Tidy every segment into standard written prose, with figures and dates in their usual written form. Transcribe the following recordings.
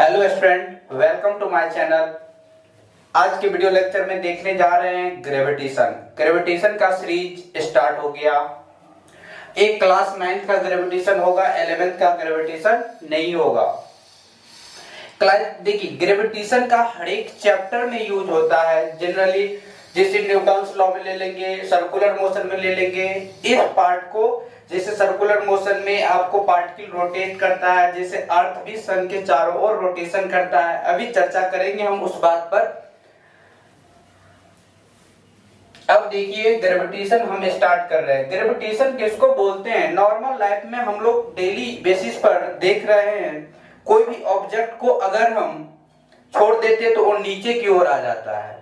Hello student, welcome to my channel. आज के video lecture में देखने जा रहे हैं ग्रेविटेशन का सीरीज स्टार्ट हो गया। एक क्लास 9th का ग्रेविटेशन होगा, 11th का ग्रेविटेशन नहीं होगा। देखिए, ग्रेविटेशन का हर एक चैप्टर में यूज होता है जनरली। जैसे न्यूटन्स लॉ में ले लेंगे, सर्कुलर मोशन में ले लेंगे। इस पार्ट को जैसे सर्कुलर मोशन में आपको पार्टिकल रोटेट करता है, जैसे अर्थ भी सन के चारों ओर रोटेशन करता है। अभी चर्चा करेंगे हम उस बात पर। अब देखिए, ग्रेविटेशन हम स्टार्ट कर रहे हैं। ग्रेविटेशन किसको बोलते हैं? नॉर्मल लाइफ में हम लोग डेली बेसिस पर देख रहे हैं, कोई भी ऑब्जेक्ट को अगर हम छोड़ देते तो वो नीचे की ओर आ जाता है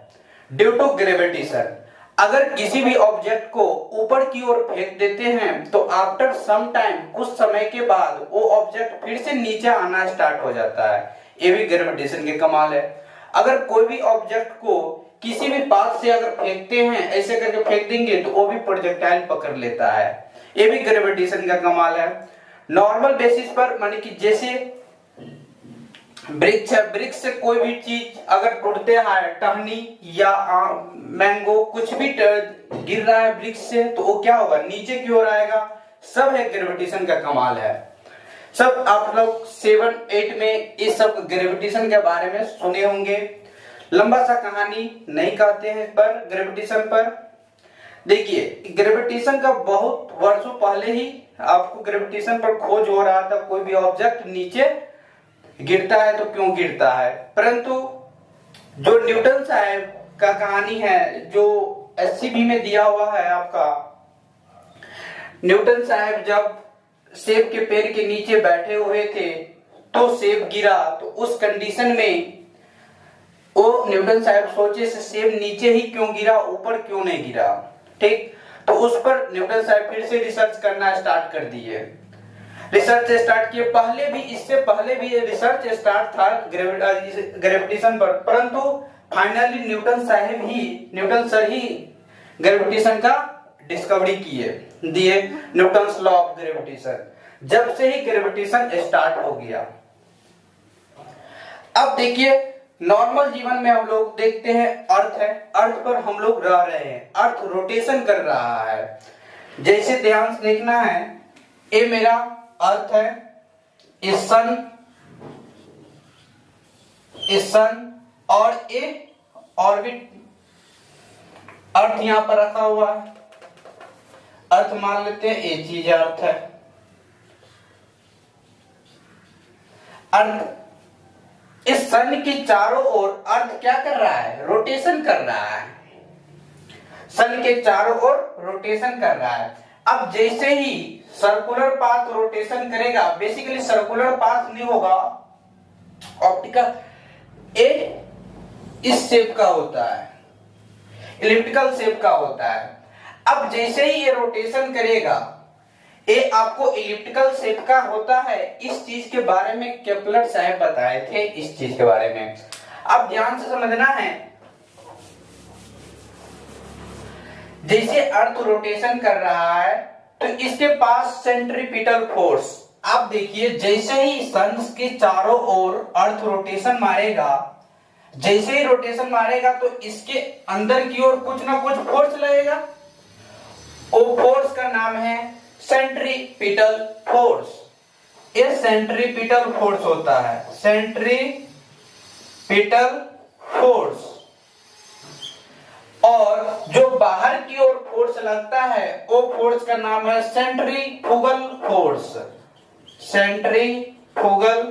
ड्यू टू ग्रेविटेशन। अगर किसी भी ऑब्जेक्ट को ऊपर की ओर फेंक देते हैं तो आफ्टर सम टाइम, कुछ समय के बाद वो ऑब्जेक्ट फिर से नीचे आना स्टार्ट हो जाता है। ये भी ग्रेविटेशन के कमाल है। अगर कोई भी ऑब्जेक्ट को किसी भी पाथ से अगर फेंकते हैं, ऐसे करके फेंक देंगे तो वो भी प्रोजेक्टाइल पकड़ लेता है। ये भी ग्रेविटेशन का कमाल है। नॉर्मल बेसिस पर, माने कि जैसे वृक्ष से कोई भी चीज अगर टूटते हैं, टहनी या मैंगो कुछ भी गिर रहा है वृक्ष से, तो वो क्या होगा? नीचे की ओर आएगा। सब है ग्रेविटेशन का कमाल है। सब आप लोग 7-8 में इस सब ग्रेविटेशन के बारे में सुने होंगे। लंबा सा कहानी नहीं कहते हैं पर ग्रेविटेशन पर। देखिए, ग्रेविटेशन का बहुत वर्षों पहले ही आपको ग्रेविटेशन पर खोज हो रहा था। कोई भी ऑब्जेक्ट नीचे गिरता है तो क्यों गिरता है, परंतु जो न्यूटन साहब का कहानी है, जो एससीबी में दिया हुआ है आपका, न्यूटन साहब जब सेब के पेड़ के नीचे बैठे हुए थे तो सेब गिरा, तो उस कंडीशन में वो न्यूटन साहब सोचे से सेब नीचे ही क्यों गिरा, ऊपर क्यों नहीं गिरा। ठीक, तो उस पर न्यूटन साहब फिर से रिसर्च करना स्टार्ट कर दिए। रिसर्च स्टार्ट किए पहले भी, इससे पहले भी ये रिसर्च स्टार्ट था ग्रेविटेशन पर, परंतु फाइनली न्यूटन सर ही ग्रेविटेशन का डिस्कवरी दिए न्यूटन्स लॉ ऑफ ग्रेविटेशन। जब से ही ग्रेविटेशन स्टार्ट हो गया। अब देखिए, नॉर्मल जीवन में हम लोग देखते हैं अर्थ है, अर्थ पर हम लोग रह रहे हैं, अर्थ रोटेशन कर रहा है। जैसे ध्यान से देखना है, ये मेरा अर्थ है, इस सन और ये ऑर्बिट, अर्थ यहां पर रखा हुआ है। अर्थ मान लेते हैं, ये चीज अर्थ है। अर्थ, इस सन की चारों ओर अर्थ क्या कर रहा है? रोटेशन कर रहा है। सन के चारों ओर रोटेशन कर रहा है। अब जैसे ही सर्कुलर पाथ रोटेशन करेगा, बेसिकली सर्कुलर पाथ नहीं होगा, ऑप्टिकल, ए इस शेप का होता है, इलिप्टिकल शेप का होता है। अब जैसे ही ये रोटेशन करेगा, ये आपको इलिप्टिकल शेप का होता है। इस चीज के बारे में केपलर साहब बताए थे, इस चीज के बारे में। अब ध्यान से समझना है, जैसे अर्थ रोटेशन कर रहा है तो इसके पास सेंट्रीपिटल फोर्स, आप देखिए, जैसे ही सन के चारों ओर अर्थ रोटेशन मारेगा, जैसे ही रोटेशन मारेगा तो इसके अंदर की ओर कुछ ना कुछ फोर्स लगेगा। वो फोर्स का नाम है सेंट्रीपिटल फोर्स। ये सेंट्रीपिटल फोर्स होता है, सेंट्रीपिटल फोर्स। और जो बाहर की ओर फोर्स लगता है वो फोर्स का नाम है सेंट्रीफ्यूगल फोर्स। Centrifugal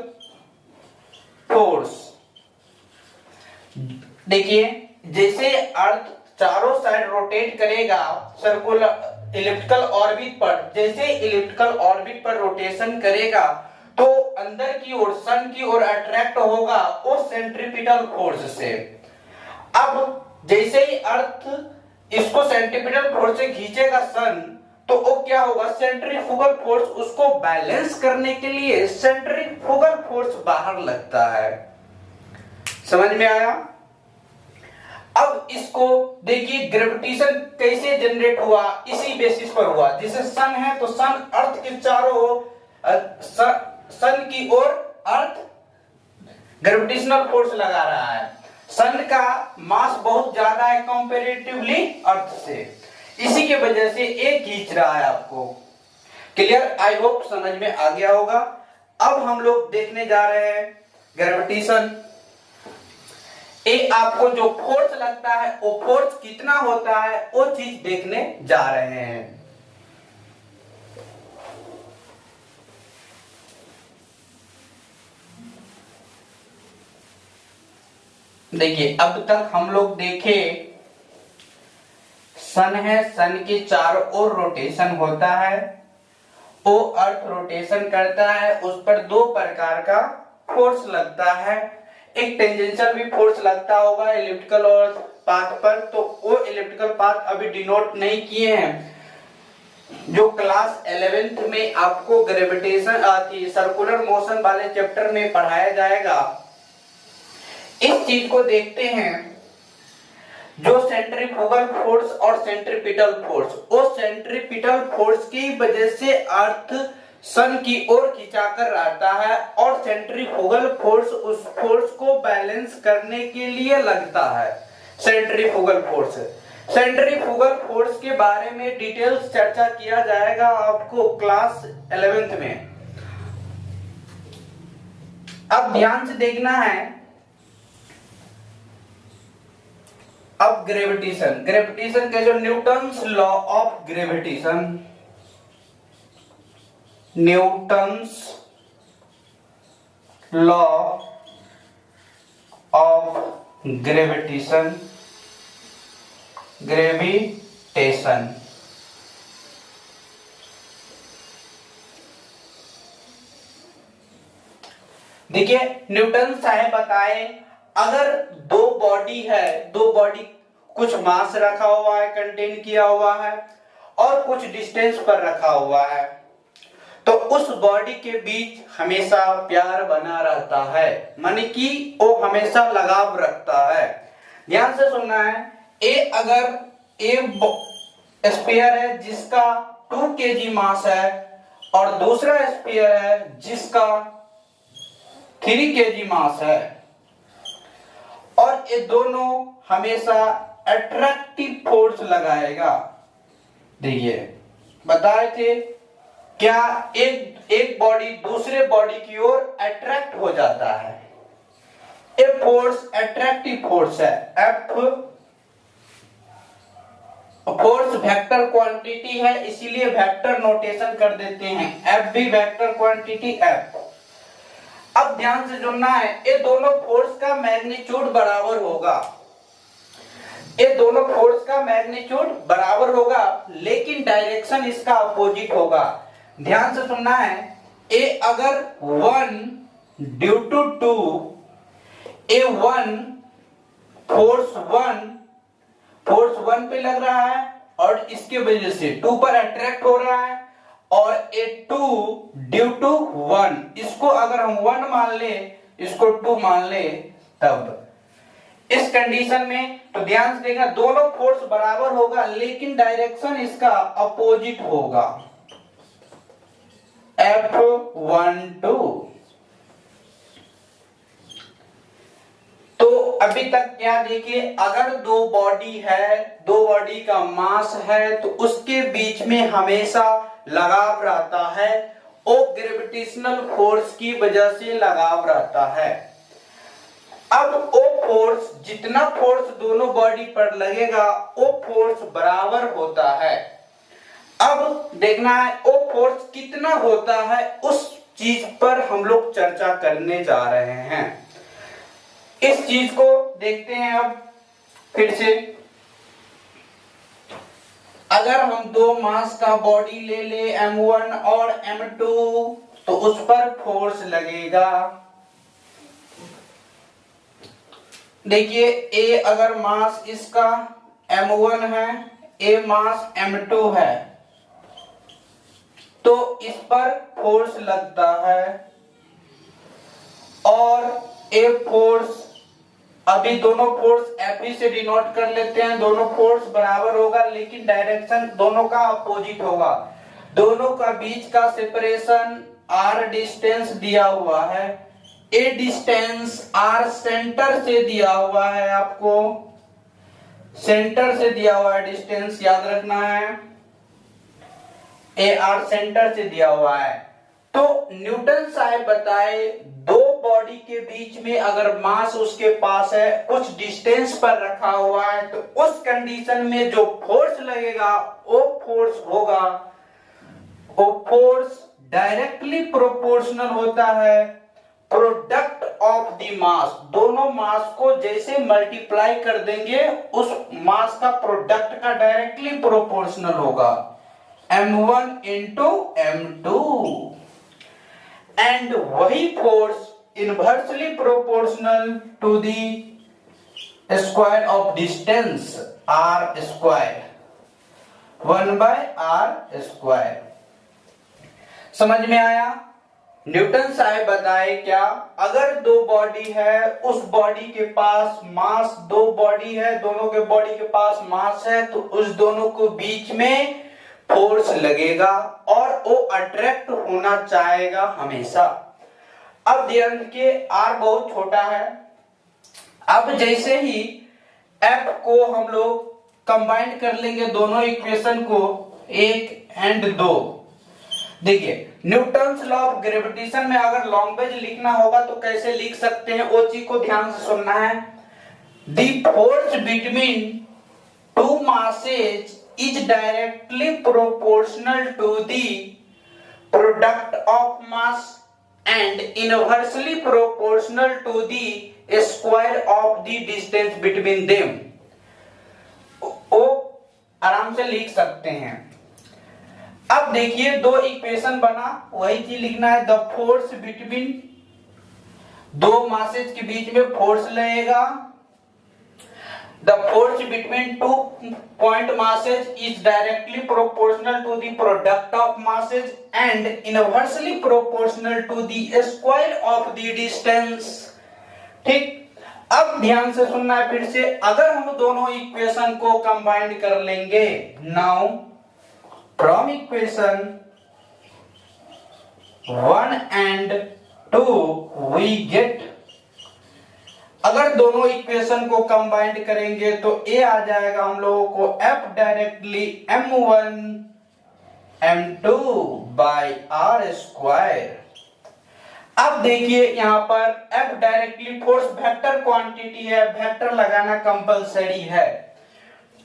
force. देखिए, जैसे अर्थ चारों साइड रोटेट करेगा सर्कुलर इलिप्टिकल ऑर्बिट पर, जैसे इलिप्टिकल ऑर्बिट पर रोटेशन करेगा तो अंदर की ओर, सन की ओर अट्रैक्ट होगा वो सेंट्रीपिटल फोर्स से। अब जैसे ही अर्थ इसको सेंट्रीपिटल फोर्स से खींचेगा सन, तो वो क्या होगा? सेंट्रीफ्यूगल फोर्स उसको बैलेंस करने के लिए सेंट्रीफ्यूगल फोर्स बाहर लगता है। समझ में आया? अब इसको देखिए, ग्रेविटेशन कैसे जनरेट हुआ, इसी बेसिस पर हुआ। जैसे सन है तो सन अर्थ के चारों, सन की ओर अर्थ ग्रेविटेशनल फोर्स लगा रहा है। सन का मास बहुत ज्यादा है कंपैरेटिवली अर्थ से, इसी के वजह से ये खींच रहा है आपको। क्लियर? आई होप समझ में आ गया होगा। अब हम लोग देखने जा रहे हैं ग्रेविटेशन। ये आपको जो फोर्स लगता है वो फोर्स कितना होता है वो चीज देखने जा रहे हैं। देखिए अब तक हम लोग देखे सन है, सन के चारों ओर रोटेशन होता है, वो अर्थ रोटेशन करता है, उस पर दो प्रकार का फोर्स लगता है। एक टेंजेंशियल भी फोर्स लगता होगा इलिप्टिकल और पाथ पर, तो वो इलिप्टिकल पाथ अभी डिनोट नहीं किए हैं। जो क्लास 11th में आपको ग्रेविटेशन आती सर्कुलर मोशन वाले चैप्टर में पढ़ाया जाएगा। इस चीज को देखते हैं, जो सेंट्रीफ्यूगल फोर्स और सेंट्रीपिटल फोर्स, वो सेंट्रीपिटल फोर्स की वजह से अर्थ सन की ओर खिंचाकर रहता है और सेंट्रीफ्यूगल फोर्स उस फोर्स को बैलेंस करने के लिए लगता है। सेंट्रीफ्यूगल फोर्स, सेंट्रीफ्यूगल फोर्स के बारे में डिटेल्स चर्चा किया जाएगा आपको क्लास 11th में। अब ध्यान से देखना है। अब ग्रेविटेशन, ग्रेविटेशन के जो Newton's law of gravitation, Newton's law of gravitation, gravitation देखिए न्यूटन साहब बताए, अगर दो बॉडी है, दो बॉडी कुछ मास रखा हुआ है, कंटेन किया हुआ है और कुछ डिस्टेंस पर रखा हुआ है, तो उस बॉडी के बीच हमेशा प्यार बना रहता है, माने कि वो हमेशा लगाव रखता है। ध्यान से सुनना है। अगर स्फीयर है जिसका 2 kg मास है और दूसरा स्फीयर है जिसका 3 kg मास है, और ये दोनों हमेशा अट्रैक्टिव फोर्स लगाएगा। देखिए बताए थे क्या एक बॉडी दूसरे बॉडी की ओर अट्रैक्ट हो जाता है। ये फोर्स अट्रैक्टिव फोर्स है। एफ फोर्स वेक्टर क्वांटिटी है, इसीलिए वेक्टर नोटेशन कर देते हैं। एफ भी वेक्टर क्वांटिटी एफ। अब ध्यान से सुनना है, ये दोनों फोर्स का मैग्नीट्यूड बराबर होगा, ये दोनों फोर्स का मैग्नीट्यूड बराबर होगा, लेकिन डायरेक्शन इसका अपोजिट होगा। ध्यान से सुनना है। ए अगर 1 ड्यू टू 2, A1 फोर्स 1 पे लग रहा है और इसके वजह से 2 पर अट्रैक्ट हो रहा है, और A2 ड्यू टू 1, इसको अगर हम 1 मान ले, इसको 2 मान ले, तब इस कंडीशन में तो ध्यान से देखना, दोनों फोर्स बराबर होगा लेकिन डायरेक्शन इसका अपोजिट होगा। F12। तो अभी तक क्या देखिए, अगर दो बॉडी है, दो बॉडी का मास है, तो उसके बीच में हमेशा लगाव रहता है, वो ग्रेविटेशनल फोर्स की वजह से लगाव रहता है। अब वो फोर्स, जितना फोर्स दोनों बॉडी पर लगेगा वो फोर्स बराबर होता है। अब देखना है वो फोर्स कितना होता है, उस चीज पर हम लोग चर्चा करने जा रहे हैं। इस चीज को देखते हैं अब फिर से। अगर हम दो मास का बॉडी ले ले M1 और M2, तो उस पर फोर्स लगेगा। देखिए A अगर मास इसका M1 है, A मास M2 है, तो इस पर फोर्स लगता है, और A फोर्स, अभी दोनों फोर्स F से डिनोट कर लेते हैं, दोनों फोर्स बराबर होगा लेकिन डायरेक्शन दोनों का अपोजिट होगा। दोनों का बीच का सेपरेशन R डिस्टेंस दिया हुआ है, ए डिस्टेंस आर सेंटर से दिया हुआ है, आपको सेंटर से दिया हुआ है, डिस्टेंस याद रखना है, ए आर सेंटर से दिया हुआ है। तो न्यूटन साहब बताए दो बॉडी के बीच में अगर मास उसके पास है, कुछ डिस्टेंस पर रखा हुआ है, तो उस कंडीशन में जो फोर्स लगेगा वो फोर्स होगा, वो फोर्स डायरेक्टली प्रोपोर्शनल होता है प्रोडक्ट ऑफ द मास। दोनों मास को जैसे मल्टीप्लाई कर देंगे उस मास का प्रोडक्ट का डायरेक्टली प्रोपोर्शनल होगा, m1 इंटू m2। एंड वही force inversely proportional to the square of distance r square, 1/r²। समझ में आया? न्यूटन साहब बताए क्या, अगर दो बॉडी है, उस बॉडी के पास मास, दो बॉडी है, दोनों के बॉडी के पास मास है, तो उस दोनों को बीच में फोर्स लगेगा और वो अट्रैक्ट होना चाहेगा हमेशा। अब ध्यान के r बहुत छोटा है। अब जैसे ही F को हम लोग कंबाइन कर लेंगे दोनों इक्वेशन को, एक एंड दो, देखिए न्यूटन्स लॉ ऑफ ग्रेविटेशन में अगर लॉन्ग्वेज लिखना होगा तो कैसे लिख सकते हैं, वो चीज को ध्यान से सुनना है। The force between two masses is directly proportional to the product of mass and inversely proportional to the square of the distance between them। वो आराम से लिख सकते हैं। अब देखिए दो इक्वेशन बना, वही चीज लिखना है, द फोर्स बिटवीन, दो मासेज के बीच में फोर्स लगेगा, the force between two point masses is directly proportional to the product of masses and inversely proportional to the square of the distance। ठीक, अब ध्यान से सुनना है फिर से, अगर हम दोनों इक्वेशन को कंबाइन कर लेंगे, now from equation 1 and 2 we get, अगर दोनों इक्वेशन को कंबाइंड करेंगे तो ए आ जाएगा हम लोगों को F directly m1 m2 by r²। अब देखिए यहां पर F directly force vector quantity है, वेक्टर लगाना कंपलसरी है।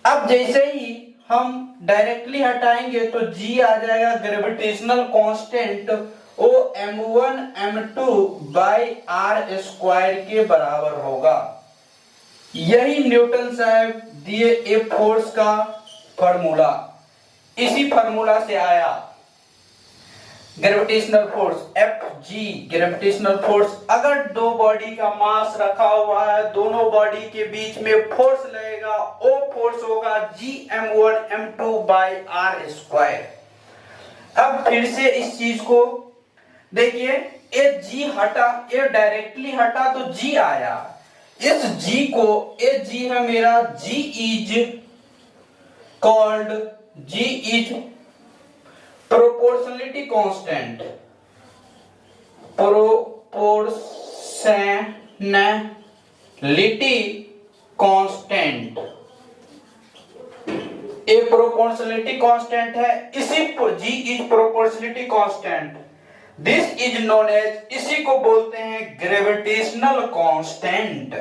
अब जैसे ही हम डायरेक्टली हटाएंगे तो G आ जाएगा ग्रेविटेशनल कांस्टेंट, वो m1 m2 बाई r² के बराबर होगा। यही न्यूटन साहब दिए ए फोर्स का फार्मूला, इसी फार्मूला से आया gravitational force Fg। Gravitational force, अगर दो बॉडी का मास रखा हुआ है, दोनों बॉडी के बीच में फोर्स लगेगा, वो फोर्स होगा G m1 m2 by r²। अब फिर से इस चीज को देखिए, ये G हटा, ये डायरेक्टली हटा तो G आया, इस G को, ये G है मेरा, G is called, G is proportionality constant, proportionality constant, ये प्रोपोर्शनलिटी कांस्टेंट है, इसी G is proportionality constant, this is known as, इसी को बोलते हैं ग्रेविटेशनल कांस्टेंट,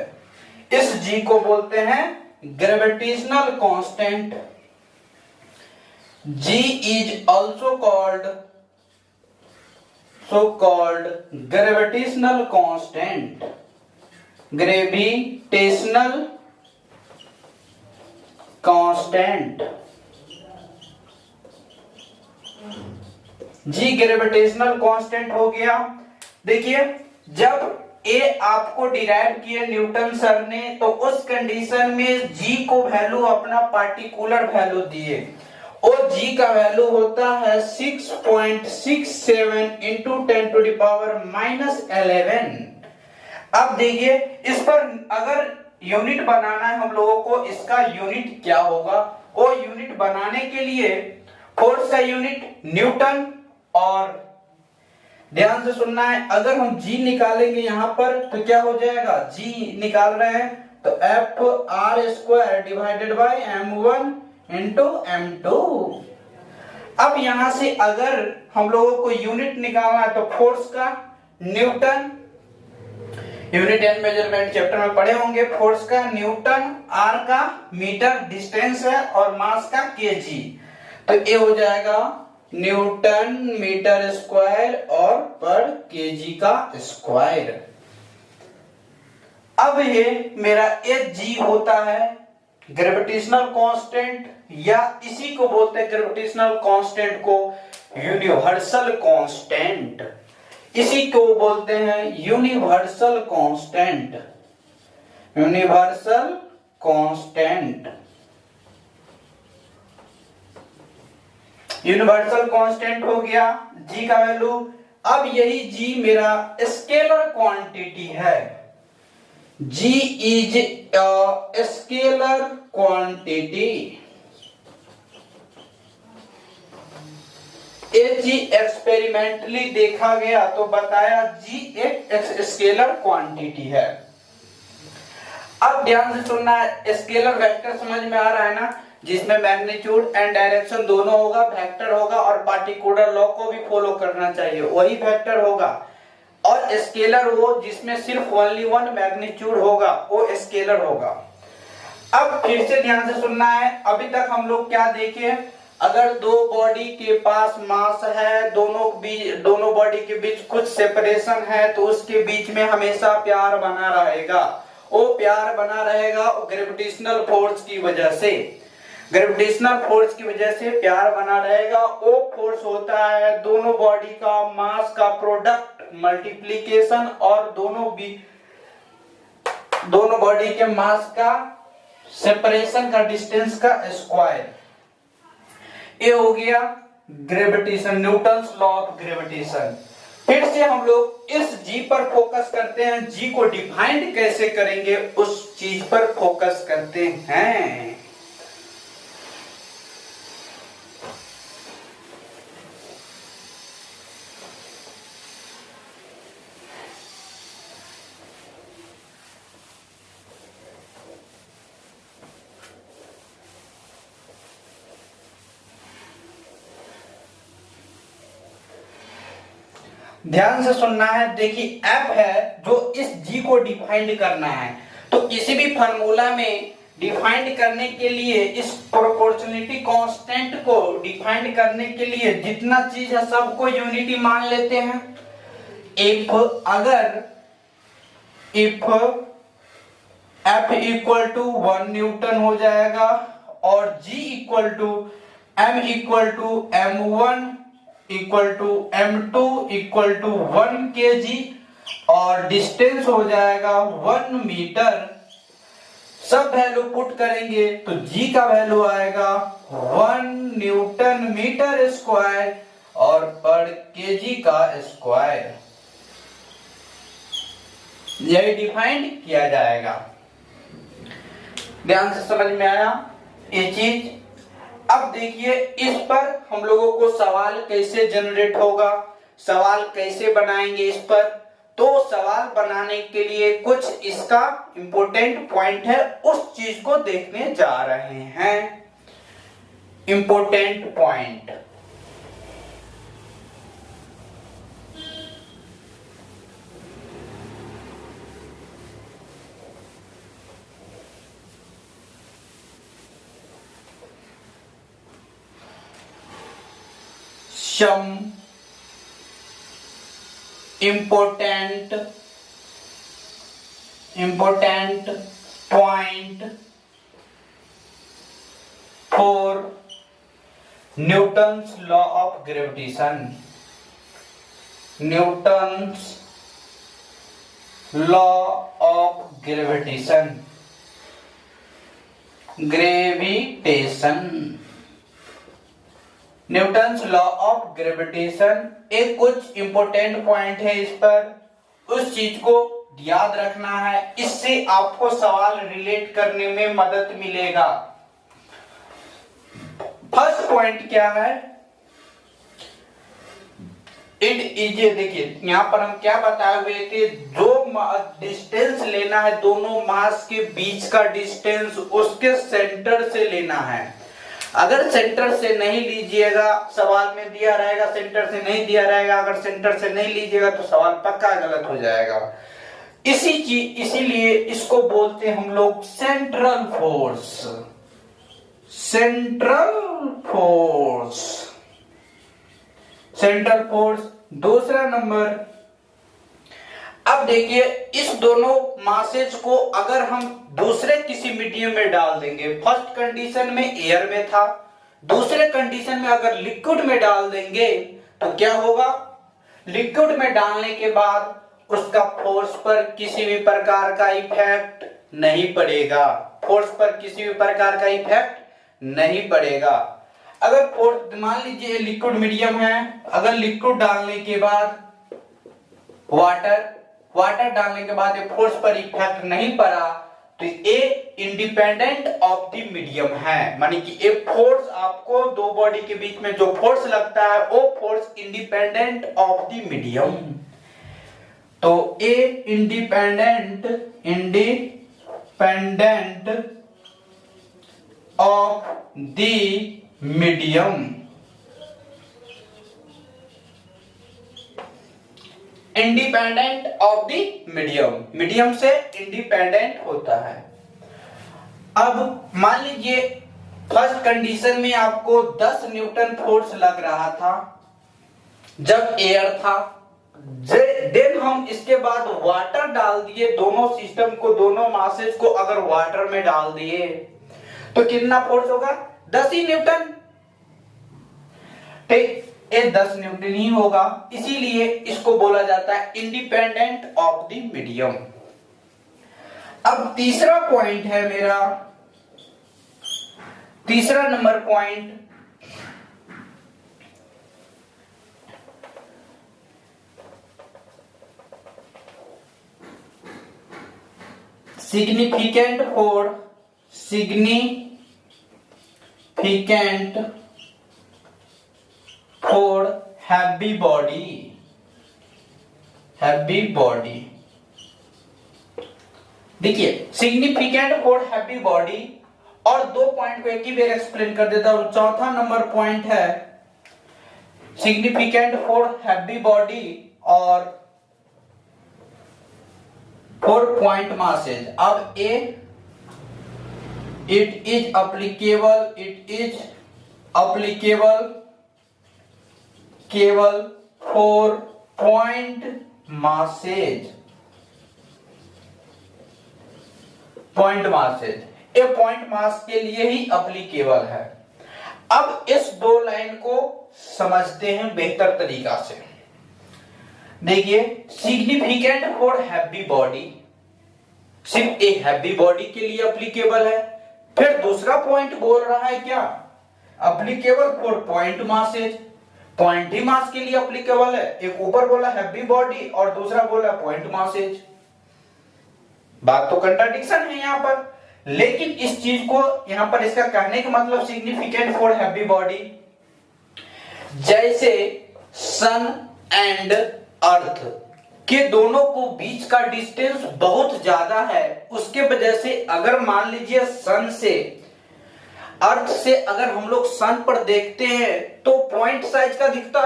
इस G को बोलते हैं gravitational constant. G is also called gravitational constant, gravitational constant। G gravitational constant हो गया। देखिए जब ए आपको डिराइव किया न्यूटन सर ने, तो उस कंडीशन में G को वैल्यू अपना पार्टिकुलर वैल्यू दिए, और G का वैल्यू होता है 6.67 इंटू 10⁻⁻11। अब देखिए इस पर अगर यूनिट बनाना है हम लोगों को, इसका यूनिट क्या होगा, वो यूनिट बनाने के लिए फोर्स का यूनिट न्यूटन और ध्यान से सुनना है, अगर हम g निकालेंगे यहां पर तो क्या हो जाएगा, g निकाल रहे हैं तो F R square divided bye m1 into m2। अब यहां से अगर हम लोगों को यूनिट निकालना है तो फोर्स का Newton, unit and measurement chapter में पढ़े होंगे, फोर्स का न्यूटन, आर का मीटर डिस्टेंस है और मास का केजी, तो ये हो जाएगा न्यूटन मीटर स्क्वायर और पर केजी का स्क्वायर। अब ये मेरा एच जी होता है ग्रेविटेशनल कांस्टेंट, या इसी को बोलते हैं ग्रेविटेशनल कांस्टेंट को यूनिवर्सल कांस्टेंट, इसी को बोलते हैं universal constant, universal constant, universal constant हो गया g का वैल्यू। अब यही g मेरा स्केलर क्वांटिटी है, g is a scalar quantity. ये जी एक्सपेरिमेंटली देखा गया तो बताया g एक स्केलर क्वांटिटी है। अब ध्यान से सुनना है, स्केलर वेक्टर समझ में आ रहा है ना, जिसमें मैग्नीट्यूड एंड डायरेक्शन दोनों होगा, वेक्टर होगा, और पार्टिकुलर लॉ को भी फॉलो करना चाहिए, वही वेक्टर होगा। और स्केलर वो जिसमें सिर्फ ओनली वन मैग्नीट्यूड होगा, वो स्केलर होगा। अब फिर से ध्यान से सुनना है, अभी तक हम लोग क्या देखे, अगर दो बॉडी के पास मास है, दोनों बॉडी के बीच कुछ सेपरेशन है, तो उसके बीच में हमेशा प्यार बना रहेगा। वो प्यार बना रहेगा ग्रेविटेशनल फोर्स की वजह से, ग्रेविटेशनल फोर्स की वजह से प्यार बना रहेगा। वो फोर्स होता है दोनों बॉडी का मास का प्रोडक्ट मल्टीप्लिकेशन और दोनों बॉडी के मास का सेपरेशन का डिस्टेंस का स्क्वायर। ये हो गया gravitation, Newton's law of gravitation. फिर से हम लोग इस जी पर फोकस करते हैं, जी को डिफाइंड कैसे करेंगे उस चीज पर फोकस करते हैं। ध्यान से सुनना है, देखिए F है जो इस G को डिफाइंड करना है, तो किसी भी फार्मूला में डिफाइंड करने के लिए, इस प्रोपोर्शनलिटी कांस्टेंट को डिफाइंड करने के लिए जितना चीज है सबको यूनिटी मान लेते हैं। If F equal to 1 newton हो जाएगा और G equal to M equal to M1 equal to M2 equal to 1 kg और डिस्टेंस हो जाएगा 1 मीटर। सब वैल्यू पुट करेंगे तो G का वैल्यू आएगा 1 न्यूटन मीटर स्क्वायर और पर kg का स्क्वायर। यही डिफाइंड किया जाएगा। ध्यान से समझ में आया ये चीज। अब देखिए इस पर हम लोगों को सवाल कैसे जनरेट होगा, सवाल कैसे बनाएंगे इस पर। तो सवाल बनाने के लिए कुछ इसका इंपॉर्टेंट पॉइंट है, उस चीज को देखने जा रहे हैं। Important point, some important point for Newton's law of gravitation. Newton's law of gravitation. Newton's law of gravitation एक कुछ इंपॉर्टेंट पॉइंट है, इस पर उस चीज को याद रखना है, इससे आपको सवाल रिलेट करने में मदद मिलेगा। फर्स्ट पॉइंट क्या है, देखिए यहाँ पर हम क्या बताए हुए थे, जो डिस्टेंस लेना है दोनों मास के बीच का डिस्टेंस उसके सेंटर से लेना है। अगर सेंटर से नहीं लीजिएगा, सवाल में दिया रहेगा सेंटर से नहीं दिया रहेगा, अगर सेंटर से नहीं लीजिएगा तो सवाल पक्का गलत हो जाएगा। इसीलिए इसको बोलते हैं हम लोग सेंट्रल फोर्स। सेंट्रल फोर्स दूसरा नंबर। अब देखिए इस दोनों मासेज को अगर हम दूसरे किसी मीडियम में डाल देंगे, फर्स्ट कंडीशन में एयर में था, दूसरे कंडीशन में अगर लिक्विड में डाल देंगे तो क्या होगा, लिक्विड में डालने के बाद उसका फोर्स पर किसी भी प्रकार का इफेक्ट नहीं पड़ेगा, फोर्स पर किसी भी प्रकार का इफेक्ट नहीं पड़ेगा। अगर फोर्स मान लीजिए लिक्विड मीडियम है, अगर लिक्विड डालने के बाद वाटर डालने के बाद फोर्स पर इफेक्ट नहीं पड़ा तो ये इंडिपेंडेंट ऑफ द मीडियम है, मानी कि ये फोर्स आपको दो बॉडी के बीच में जो फोर्स लगता है वो force independent of the medium. तो a independent of the medium, independent of the medium से इंडिपेंडेंट होता है। अब मान लीजिए फर्स्ट कंडीशन में आपको 10 न्यूटन फोर्स लग रहा था जब एयर था, देन हम इसके बाद वाटर डाल दिए, दोनों सिस्टम को दोनों मासेज को अगर वाटर में डाल दिए तो कितना फोर्स होगा, 10 ही न्यूटन। ठीक, ये 10 न्यूटन ही होगा, इसीलिए इसको बोला जाता है इंडिपेंडेंट ऑफ द मीडियम। अब तीसरा पॉइंट है मेरा, तीसरा number point, significant for heavy body. देखिए सिग्निफिकेंट फॉर हैवी बॉडी, और दो पॉइंट को एक ही बार एक्सप्लेन कर देता हूं। चौथा नंबर पॉइंट है सिग्निफिकेंट फॉर हैवी बॉडी और 4 पॉइंट मासेज। अब इट इज applicable केवल 4 पॉइंट मासेज। ये पॉइंट मास के लिए ही अप्लीकेबल है। अब इस दो लाइन को समझते हैं बेहतर तरीका से। देखिए सिग्निफिकेंट फॉर हैवी बॉडी सिर्फ एक हैवी बॉडी के लिए अप्लीकेबल है। फिर दूसरा पॉइंट बोल रहा है क्या, applicable for point masses, point ही मास के लिए अप्लीकेबल है। एक ऊपर बोला हैवी बॉडी और दूसरा बोला पॉइंट मासेज। बात तो कंट्राडिक्शन है यहाँ पर, लेकिन इस चीज को यहाँ पर इसका कहने का मतलब सिग्निफिकेंट फॉर हैवी बॉडी, जैसे सन एंड अर्थ के दोनों को बीच का डिस्टेंस बहुत ज्यादा है, उसके वजह से अगर मान लीजिए सन से अर्थ से अगर हम लोग सन पर देखते हैं तो पॉइंट साइज का दिखता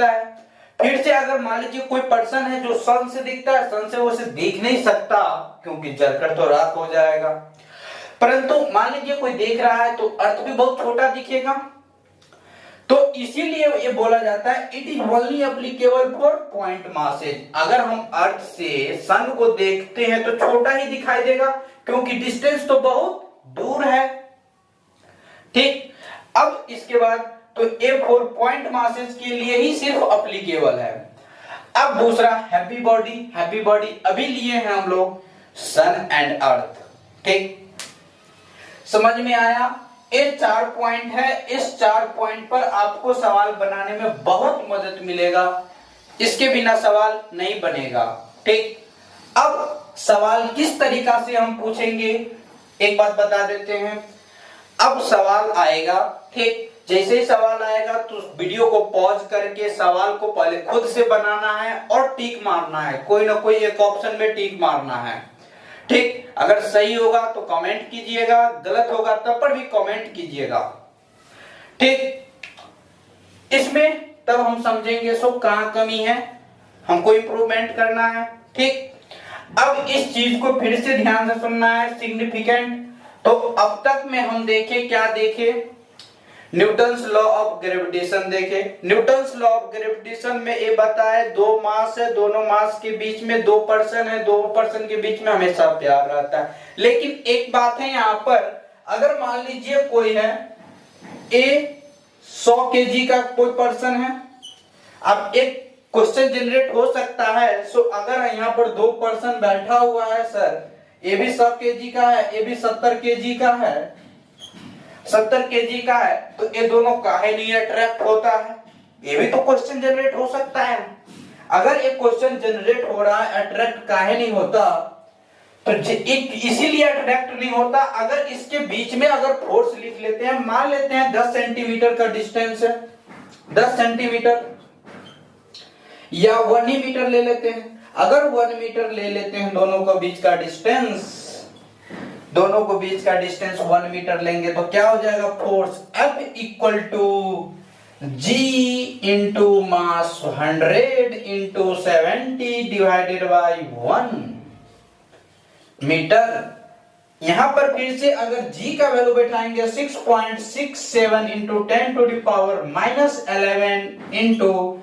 है, फिर से अगर मान लीजिए कोई पर्सन है जो सन से दिखता है, सन से वो उसे देख नहीं सकता क्योंकि जलकर तो रात हो जाएगा, परंतु मान लीजिए कोई देख रहा है तो अर्थ भी बहुत छोटा दिखेगा। तो इसीलिए ये बोला जाता है it is only applicable for point masses. अगर हम अर्थ से सन को देखते हैं तो छोटा ही दिखाई देगा क्योंकि डिस्टेंस तो बहुत दूर है। ठीक, अब इसके बाद तो ए 4 पॉइंट मासेज के लिए ही सिर्फ एप्लीकेबल है। अब दूसरा हैवी बॉडी अभी लिए हैं हम लोग सन एंड अर्थ। ठीक, समझ में आया? ये 4 पॉइंट है, इस 4 पॉइंट पर आपको सवाल बनाने में बहुत मदद मिलेगा, इसके बिना सवाल नहीं बनेगा। ठीक, अब सवाल किस तरीका से हम पूछेंगे एक बात बता देते हैं। अब सवाल आएगा, ठीक, जैसे ही सवाल आएगा तो वीडियो को पॉज करके सवाल को पहले खुद से बनाना है और टिक मारना है, कोई ना कोई एक ऑप्शन में टिक मारना है। ठीक, अगर सही होगा तो कमेंट कीजिएगा, गलत होगा तब पर भी कमेंट कीजिएगा। ठीक, इसमें तब हम समझेंगे सो कहां कमी है, हमको इंप्रूवमेंट करना है। ठीक, अब इस चीज को फिर से ध्यान से सुनना है, सिग्निफिकेंट। तो अब तक में हम देखे, क्या देखे, न्यूटन्स लॉ ऑफ ग्रेविटेशन देखे। न्यूटन्स लॉ ऑफ ग्रेविटेशन में ये बताया दो मास है, दोनों मास के बीच में दो पर्सन है, दो पर्सन के बीच में हमेशा प्यार रहता है। लेकिन एक बात है यहाँ पर, अगर मान लीजिए कोई है ए 100 kg का कोई पर्सन है, अब एक क्वेश्चन जनरेट हो सकता है। सो अगर यहाँ पर दो पर्सन बैठा हुआ है, सर ये भी 100 kg का है, ये भी 70 kg का है, 70 kg का है, तो ये दोनों काहे नहीं अट्रैक्ट होता है, ये भी तो क्वेश्चन जनरेट हो सकता है। अगर एक क्वेश्चन जनरेट हो रहा है अट्रैक्ट काहे नहीं होता, तो इसीलिए अट्रैक्ट नहीं होता, अगर इसके बीच में अगर फोर्स लिख लेते हैं, मान लेते हैं 10 सेंटीमीटर का डिस्टेंस है, 10 सेंटीमीटर या 1 ही मीटर ले लेते हैं। अगर 1 मीटर ले लेते हैं दोनों को बीच का डिस्टेंस, दोनों को बीच का डिस्टेंस 1 मीटर लेंगे तो क्या हो जाएगा, force F equal to G into mass 100 into 70 divided by 1 metre. यहां पर फिर से अगर G का वैल्यू बैठाएंगे 6.67 into 10 to the power -11 into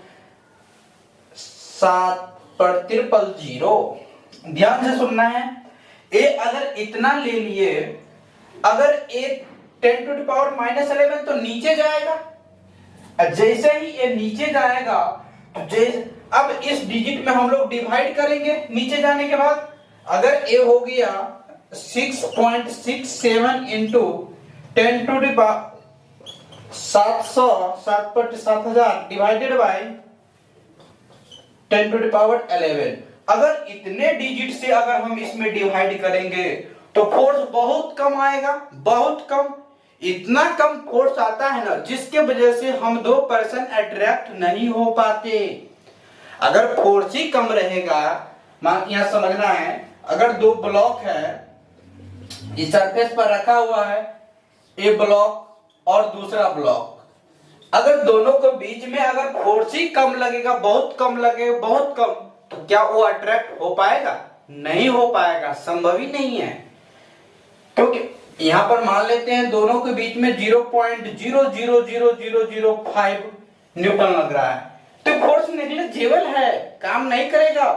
7 पर 000। ध्यान से सुनना है, ए अगर इतना ले लिए, अगर ए 10 टू द पावर -11 तो नीचे जाएगा, जैसे ही ये नीचे जाएगा तो अब इस डिजिट में हम लोग डिवाइड करेंगे नीचे जाने के बाद। अगर ए हो गया 6.67 इंटू 10 टू द पावर 700 7 पर 7000 divided by 10 to the power 11। अगर इतने डिजिट से अगर हम इसमें डिवाइड करेंगे तो फोर्स बहुत कम आएगा, बहुत कम। इतना कम फोर्स आता है ना, जिसके वजह से हम दो पर्सन अट्रैक्ट नहीं हो पाते। अगर फोर्स ही कम रहेगा, मान यहां समझना है, अगर दो ब्लॉक है इस सरफेस पर रखा हुआ है, ए ब्लॉक और दूसरा ब्लॉक, अगर दोनों के बीच में अगर फोर्स ही कम लगेगा, बहुत कम लगेगा, बहुत कम, तो क्या वो अट्रैक्ट हो पाएगा? नहीं हो पाएगा, संभव ही नहीं है। क्योंकि यहां पर मान लेते हैं दोनों के बीच में 0.000005 न्यूटन लग रहा है, तो फोर्स नेग्लिजिबल है, काम नहीं करेगा।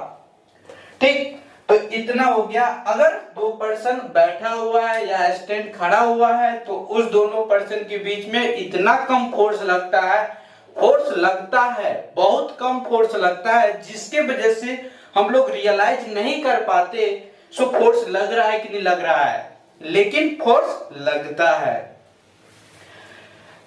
ठीक, तो इतना हो गया। अगर दो पर्सन बैठा हुआ है या स्टैंड खड़ा हुआ है तो उस दोनों पर्सन के बीच में इतना कम फोर्स लगता है, फोर्स लगता है, बहुत कम फोर्स लगता है, जिसके वजह से हम लोग रियलाइज नहीं कर पाते सो फोर्स लग रहा है कि नहीं लग रहा है, लेकिन फोर्स लगता है।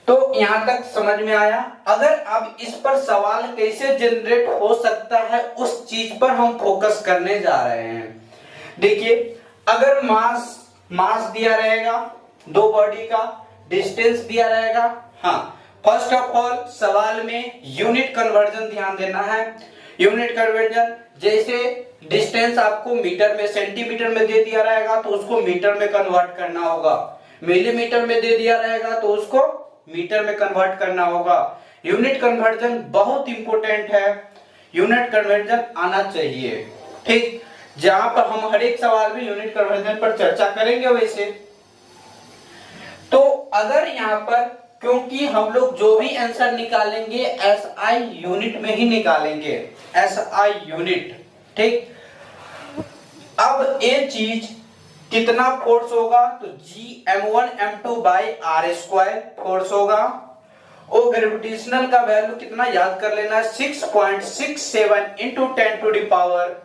तो यहां तक समझ में आया। अगर अब इस पर सवाल कैसे जनरेट हो सकता है उस चीज पर हम फोकस करने जा रहे हैं। देखिए, अगर मास दिया रहेगा, दो बॉडी का डिस्टेंस दिया रहेगा। हाँ, फर्स्ट ऑफ ऑल सवाल में यूनिट कन्वर्जन ध्यान देना है। यूनिट कन्वर्जन, जैसे डिस्टेंस आपको मीटर में, सेंटीमीटर में दे दिया रहेगा तो उसको मीटर में कन्वर्ट करना होगा, मिलीमीटर में दे दिया रहेगा तो उसको मीटर में कन्वर्ट करना होगा। यूनिट कन्वर्जन बहुत इंपॉर्टेंट है, यूनिट कन्वर्जन आना चाहिए। ठीक, जहां पर हम हर एक सवाल में यूनिट कन्वर्जन पर चर्चा करेंगे। वैसे तो अगर यहां पर, क्योंकि हम लोग जो भी आंसर निकालेंगे SI यूनिट में ही निकालेंगे, SI यूनिट। ठीक, अब ये चीज कितना फोर्स होगा, तो Gm1m2 बाई r² फोर्स होगा। और ग्रेविटेशनल का वैल्यू कितना याद कर लेना है, 6.67 into 10 to the power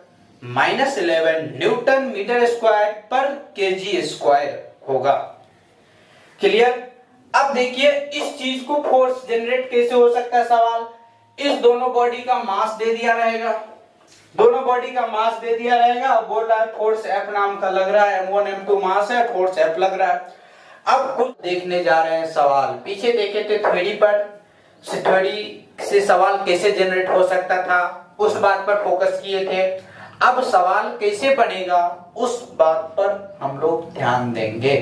-11 newton metre square per kg square होगा। क्लियर? अब देखिए इस चीज को फोर्स जनरेट कैसे हो सकता है सवाल। इस दोनों बॉडी का मास दे दिया रहेगा, दोनों बॉडी का मास दे दिया रहेगा, बोल रहा है फोर्स F नाम का लग रहा है, m1 m2 मास है, फोर्स F लग रहा है। अब कुछ देखने जा रहे हैं सवाल। पीछे देखे थे थ्योरी पर, थ्योरी से सवाल कैसे जनरेट हो सकता था उस बात पर फोकस किए थे। अब सवाल कैसे बनेगा उस बात पर हम लोग ध्यान देंगे।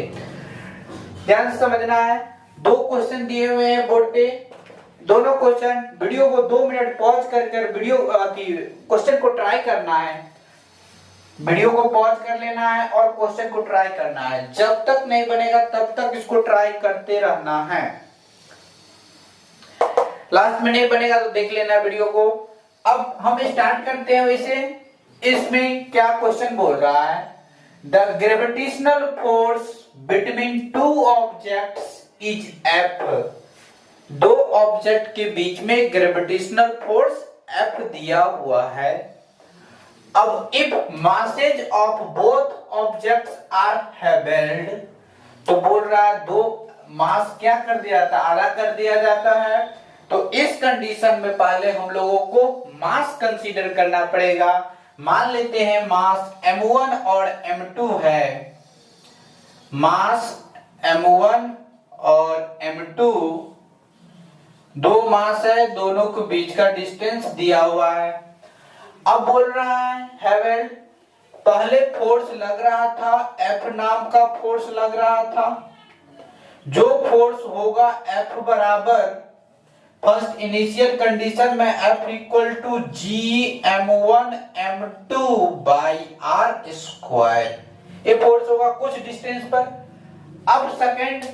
ध्यान से समझना है। 2 क्वेश्चन दिए हुए हैं बोर्ड पे, दोनों क्वेश्चन वीडियो को 2 मिनट पॉज कर वीडियो क्वेश्चन को ट्राई करना है। वीडियो को पॉज कर लेना है और क्वेश्चन को ट्राई करना है। जब तक नहीं बनेगा तब तक इसको ट्राई करते रहना है। लास्ट में नहीं बनेगा तो देख लेना वीडियो को। अब हम स्टार्ट करते हैं। वैसे इसमें क्या क्वेश्चन बोल रहा है, the gravitational force between 2 objects is F। 2 object के बीच में ग्रेविटेशनल फोर्स F दिया हुआ है। अब if masses of both objects are held, तो बोल रहा है 2 मास क्या कर दिया जाता, आधा कर दिया जाता है। तो इस कंडीशन में पहले हम लोगों को मास कंसीडर करना पड़ेगा। मान लेते हैं मास m1 और m2 है। मास m1 और m2 2 मास है, दोनों के बीच का डिस्टेंस दिया हुआ है। अब बोल रहा है हेवेल्ड, पहले फोर्स लग रहा था F नाम का फोर्स लग रहा था। जो फोर्स होगा F बराबर, फर्स्ट इनिशियल कंडीशन में F equal to G m1 m2 by r square, ये फोर्स होगा कुछ डिस्टेंस पर। अब सेकंड,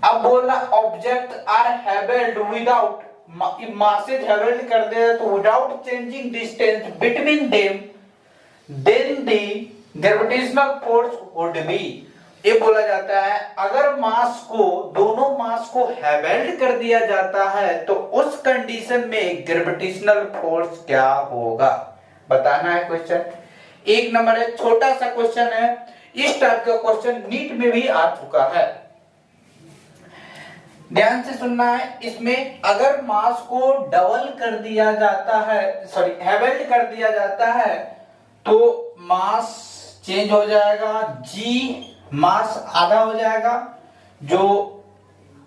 अब बोल रहा object are held without, masses held कर दे तो without changing distance between them, then the gravitational force would be. ये बोला जाता है अगर मास को, दोनों मास को हेल्ड कर दिया जाता है तो उस कंडीशन में ग्रेविटेशनल फोर्स क्या होगा, बताना है क्वेश्चन। 1 नंबर है, छोटा सा क्वेश्चन है। इस टाइप का क्वेश्चन नीट में भी आ चुका है, ध्यान से सुनना है। इसमें अगर मास को डबल कर दिया जाता है, सॉरी हेल्ड कर दिया जाता है, तो मास चेंज हो जाएगा, जी मास आधा हो जाएगा, जो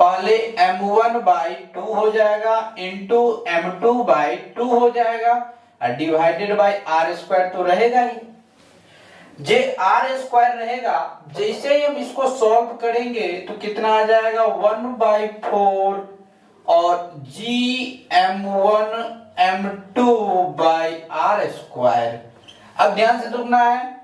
पहले m1/2 हो जाएगा इंटू m2/2 हो जाएगा और डिवाइडेड बाय r स्क्वायर तो रहेगा ही। जे r स्क्वायर रहेगा, जैसे ही हम इसको सॉल्व करेंगे तो कितना आ जाएगा 1/4 और g m1 m2 by r square. अब ध्यान से सुनना है,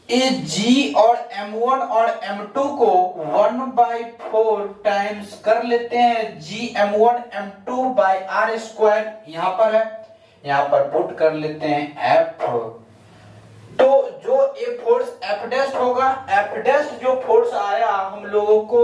इस g और m1 और m2 को 1/4 टाइम्स कर लेते हैं g m1 m2 by r square, यहां पर है, यहां पर पुट कर लेते हैं f। तो जो ये फोर्स F डैश होगा, F डैश जो फोर्स आया हम लोगों को,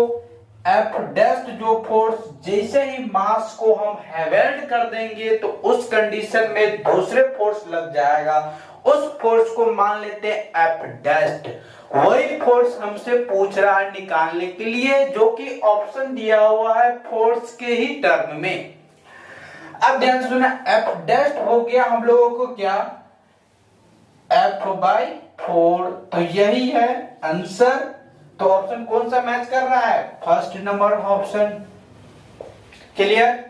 F डैश जो फोर्स, जैसे ही मास को हम हेल्ड कर देंगे तो उस कंडीशन में दूसरे फोर्स लग जाएगा, उस फोर्स को मान लेते हैं F डैश। वही फोर्स हमसे पूछ रहा है निकालने के लिए, जो कि ऑप्शन दिया हुआ है फोर्स के ही टर्म में। अब ध्यान से सुना, F डैश हो गया हम लोगों को क्या, F/4, तो यही है आंसर। तो ऑप्शन कौन सा मैच कर रहा है, फर्स्ट नंबर ऑप्शन। क्लियर।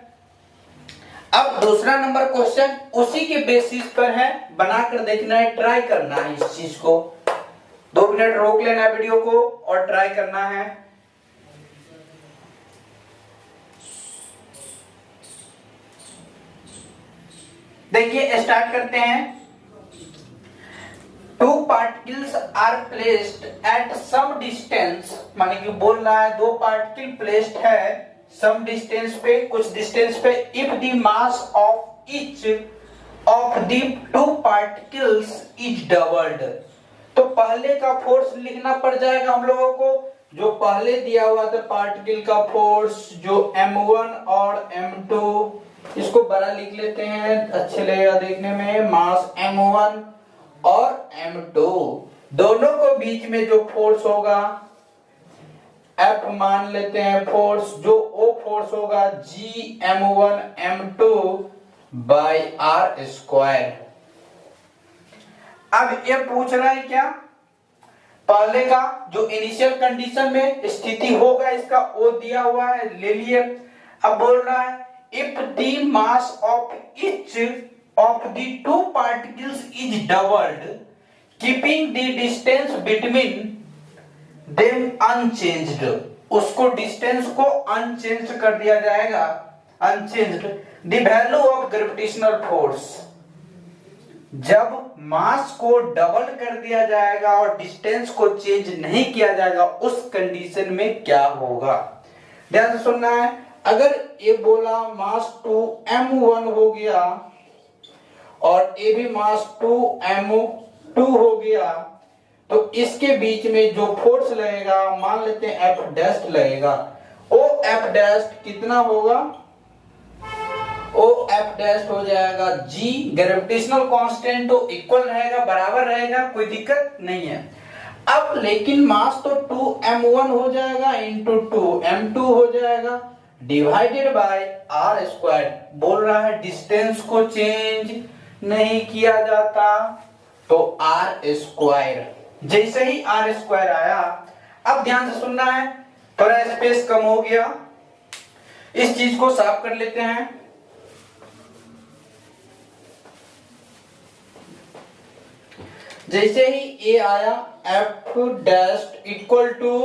अब दूसरा नंबर क्वेश्चन उसी के बेसिस पर है, बनाकर देखना है, ट्राई करना है इस चीज को। 2 मिनट रोक लेना है वीडियो को और ट्राई करना है। देखिए स्टार्ट करते हैं। 2 particles are placed at some distance, माने कि बोल रहा है 2 पार्टिकल प्लेस्ड है some distance पे, कुछ डिस्टेंस पे। if the mass of each of the 2 particles is doubled, तो पहले का फोर्स लिखना पड़ जाएगा हम लोगों को, जो पहले दिया हुआ था पार्टिकल का फोर्स, जो m1 और m2, इसको बड़ा लिख लेते हैं, अच्छे लगेगा देखने में। मास m1 और m2, दोनों को बीच में जो फोर्स होगा F मान लेते हैं फोर्स, जो O फोर्स होगा G m1 m2 by r square. अब ये पूछ रहा है क्या, पहले का जो इनिशियल कंडीशन में स्थिति होगा इसका ओ दिया हुआ है, ले लिए। अब बोल रहा है if the mass of each of the two particles is doubled keeping the distance between them unchanged, उसको डिस्टेंस को अनचेंज्ड कर दिया जाएगा, unchanged. The value of gravitational force, जब मास को डबल कर दिया जाएगा और डिस्टेंस को चेंज नहीं किया जाएगा उस कंडीशन में क्या होगा। ध्यान से सुनना है। अगर ये बोला मास 2m1 हो गया और ये भी मास 2m2 हो गया, तो इसके बीच में जो फोर्स लगेगा मान लेते हैं F डैश लगेगा। ओ F डैश कितना होगा, ओ F डैश हो जाएगा G, ग्रेविटेशनल कांस्टेंट तो इक्वल रहेगा, बराबर रहेगा, कोई दिक्कत नहीं है। अब लेकिन मास तो 2m1 हो जाएगा इंटू 2m2 हो जाएगा डिवाइडेड बाय r स्क्वायर। बोल रहा है डिस्टेंस को चेंज नहीं किया जाता तो r स्क्वायर, जैसे ही r स्क्वायर आया, अब ध्यान से सुनना है, थोड़ा स्पेस कम हो गया, इस चीज को साफ कर लेते हैं। जैसे ही ए आया F dash equal to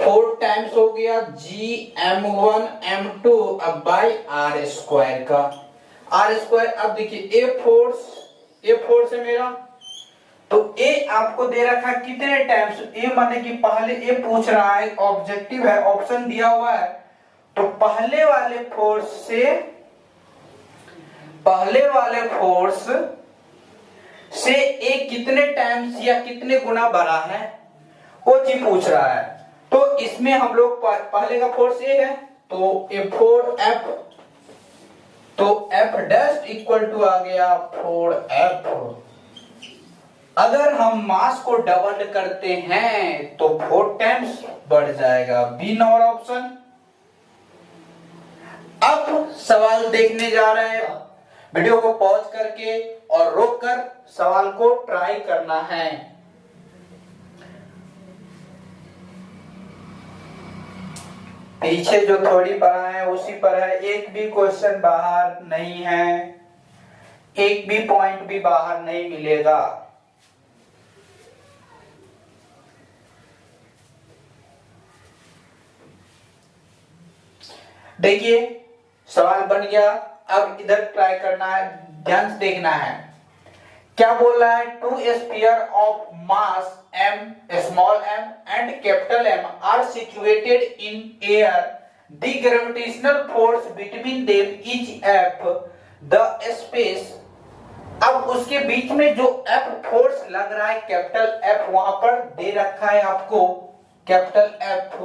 4 times हो गया GM1 M2 अब बाई R स्क्वायर का, R स्क्वायर। अब देखिए ए फोर्स है मेरा, तो ए आपको दे रखा कितने टाइम्स, ए माने कि पहले ए पूछ रहा है, ऑब्जेक्टिव है, ऑप्शन दिया हुआ है, तो पहले वाले फोर्स से ए कितने टाइम्स या कितने गुना बड़ा है वो चीज पूछ रहा है। तो इसमें हम लोग पहले का फोर्स ए है तो F, तो F डैश इक्वल टू आ गया 4F। अगर हम मास को डबल करते हैं तो 4 टाइम्स बढ़ जाएगा, बी नंबर ऑप्शन। अब सवाल देखने जा रहे हैं, वीडियो को पॉज करके और रोक कर सवाल को ट्राई करना है। पीछे जो थोड़ी पढ़ा है उसी पर है, एक भी क्वेश्चन बाहर नहीं है, एक भी पॉइंट भी बाहर नहीं मिलेगा। देखिए सवाल बन गया, अब इधर ट्राई करना है, ध्यान से देखना है। क्या बोल रहा है, two sphere of mass m, small m and capital M are situated in air, the gravitational force between them is F, the space. अब उसके बीच में जो F फोर्स लग रहा है, कैपिटल F वहां पर दे रखा है आपको, कैपिटल F,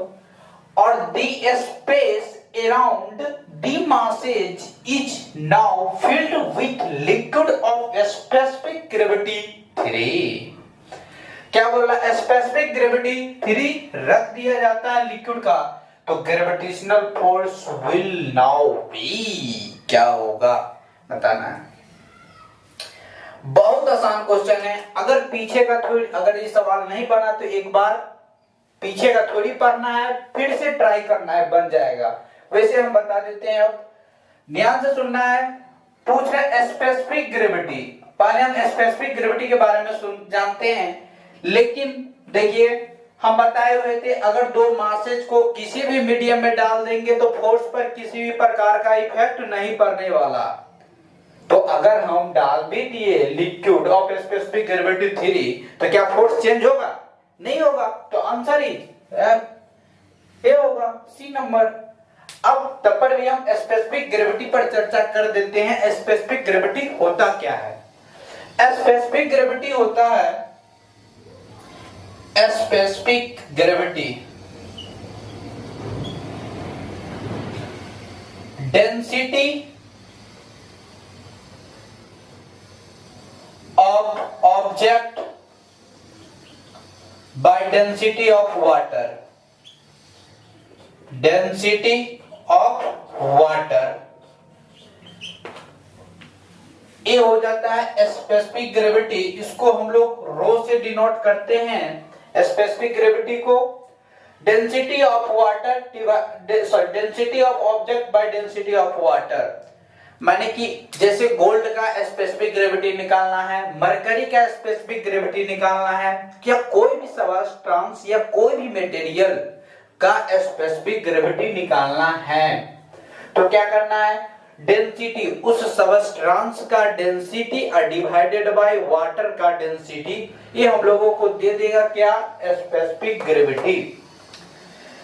और the space around the masses is now filled with liquid of specific gravity 3। क्या बोला, स्पेसिफिक ग्रेविटी 3 रख दिया जाता है लिक्विड का, तो gravitational force will now be, क्या होगा बताना है। बहुत आसान क्वेश्चन है, अगर पीछे का थोड़ी, अगर ये सवाल नहीं बना तो एक बार पीछे का थोड़ी पढ़ना है, फिर से ट्राई करना है, बन जाएगा। वैसे हम बता देते हैं, अब ध्यान से सुनना है। पूछ रहे स्पेसिफिक ग्रेविटी, पहले हम स्पेसिफिक ग्रेविटी के बारे में जानते हैं, लेकिन देखिए हम बताए हुए थे अगर दो मासेज को किसी भी मीडियम में डाल देंगे तो फोर्स पर किसी भी प्रकार का इफेक्ट नहीं पड़ने वाला। तो अगर हम डाल भी दिए लिक्विड ऑफ स्पेसिफिक ग्रेविटी 3 तो क्या फोर्स चेंज होगा? नहीं होगा, तो आंसर ही ए होगा, सी नंबर। अब तब पर भी हम स्पेसिफिक ग्रेविटी पर चर्चा कर देते हैं। स्पेसिफिक ग्रेविटी होता क्या है? स्पेसिफिक ग्रेविटी होता है, specific gravity density of object by density of water, density of water ए हो जाता है स्पेसिफिक ग्रेविटी, इसको हम लोग रो से डिनोट करते हैं स्पेसिफिक ग्रेविटी को। Density of water density of object by density of water, माने कि जैसे गोल्ड का स्पेसिफिक ग्रेविटी निकालना है, मरकरी का स्पेसिफिक ग्रेविटी निकालना है, क्या कोई भी सबस्टेंस या कोई भी मटेरियल का स्पेसिफिक ग्रेविटी निकालना है, तो क्या करना है, डेंसिटी उस सबस्टेंस का डेंसिटी डिवाइडेड बाय वाटर का डेंसिटी, ये हम लोगों को दे देगा क्या, स्पेसिफिक ग्रेविटी।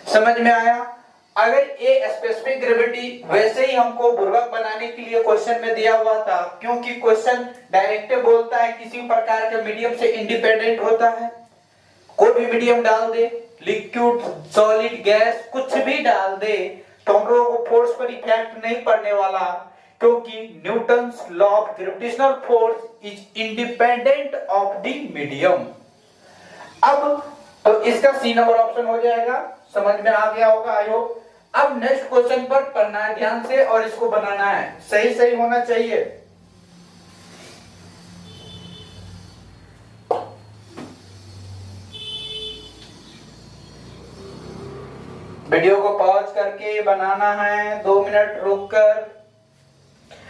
समझ में आया। अगर ये स्पेसिफिक ग्रेविटी वैसे ही हमको बुर्बक बनाने के लिए क्वेश्चन में दिया हुआ था, क्योंकि क्वेश्चन डायरेक्ट बोलता है किसी प्रकार के मीडियम से इंडिपेंडेंट होता है, कोई भी मीडियम डाल दे, लिक्विड सॉलिड गैस कुछ भी डाल दे, तो हम लोगों को फोर्स पर इफेक्ट नहीं पड़ने वाला, क्योंकि Newton's law of gravitational force is independent of the medium. अब तो इसका सी नंबर ऑप्शन हो जाएगा, समझ में आ गया होगा आई होप। अब नेक्स्ट क्वेश्चन पर पढ़ना है ध्यान से और इसको बनाना है, सही सही होना चाहिए। वीडियो को पॉज करके बनाना है, 2 मिनट रुककर।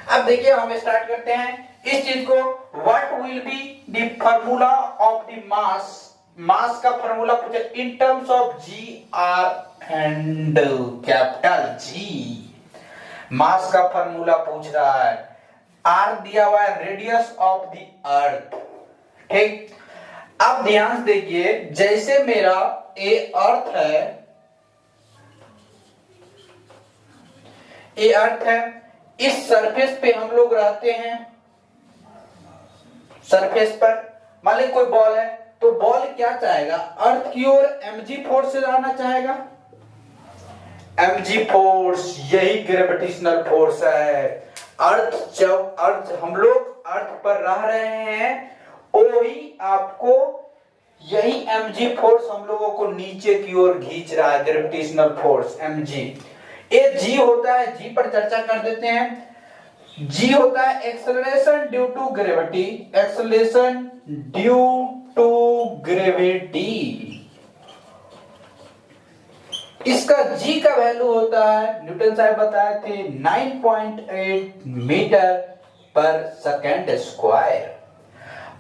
अब देखिए हम स्टार्ट करते हैं इस चीज को। What will be the formula of the mass, mass का फार्मूला पूछे in terms of G R and capital G, mass का फार्मूला पूछ रहा है, आर दिया हुआ है रेडियस ऑफ द अर्थ, ठीक। अब ध्यान देखिए, जैसे मेरा ए अर्थ है, ए अर्थ है, इस सरफेस पे हम लोग रहते हैं, सरफेस पर मान ली कोई बॉल है, तो बॉल क्या चाहेगा, अर्थ की ओर mg फोर्स से जाना चाहेगा, mg फोर्स यही ग्रेविटेशनल फोर्स है। अर्थ जब अर्थ हम लोग अर्थ पर रह रहे हैं, वही आपको यही mg फोर्स हम लोगों को नीचे की ओर खींच रहा है, ग्रेविटेशनल फोर्स mg। एक g होता है, g पर चर्चा कर देते हैं। g होता है acceleration due to gravity, acceleration due to gravity, इसका g का वैल्यू होता है, न्यूटन साहब बताए थे 9.8 मीटर पर सेकंड स्क्वायर,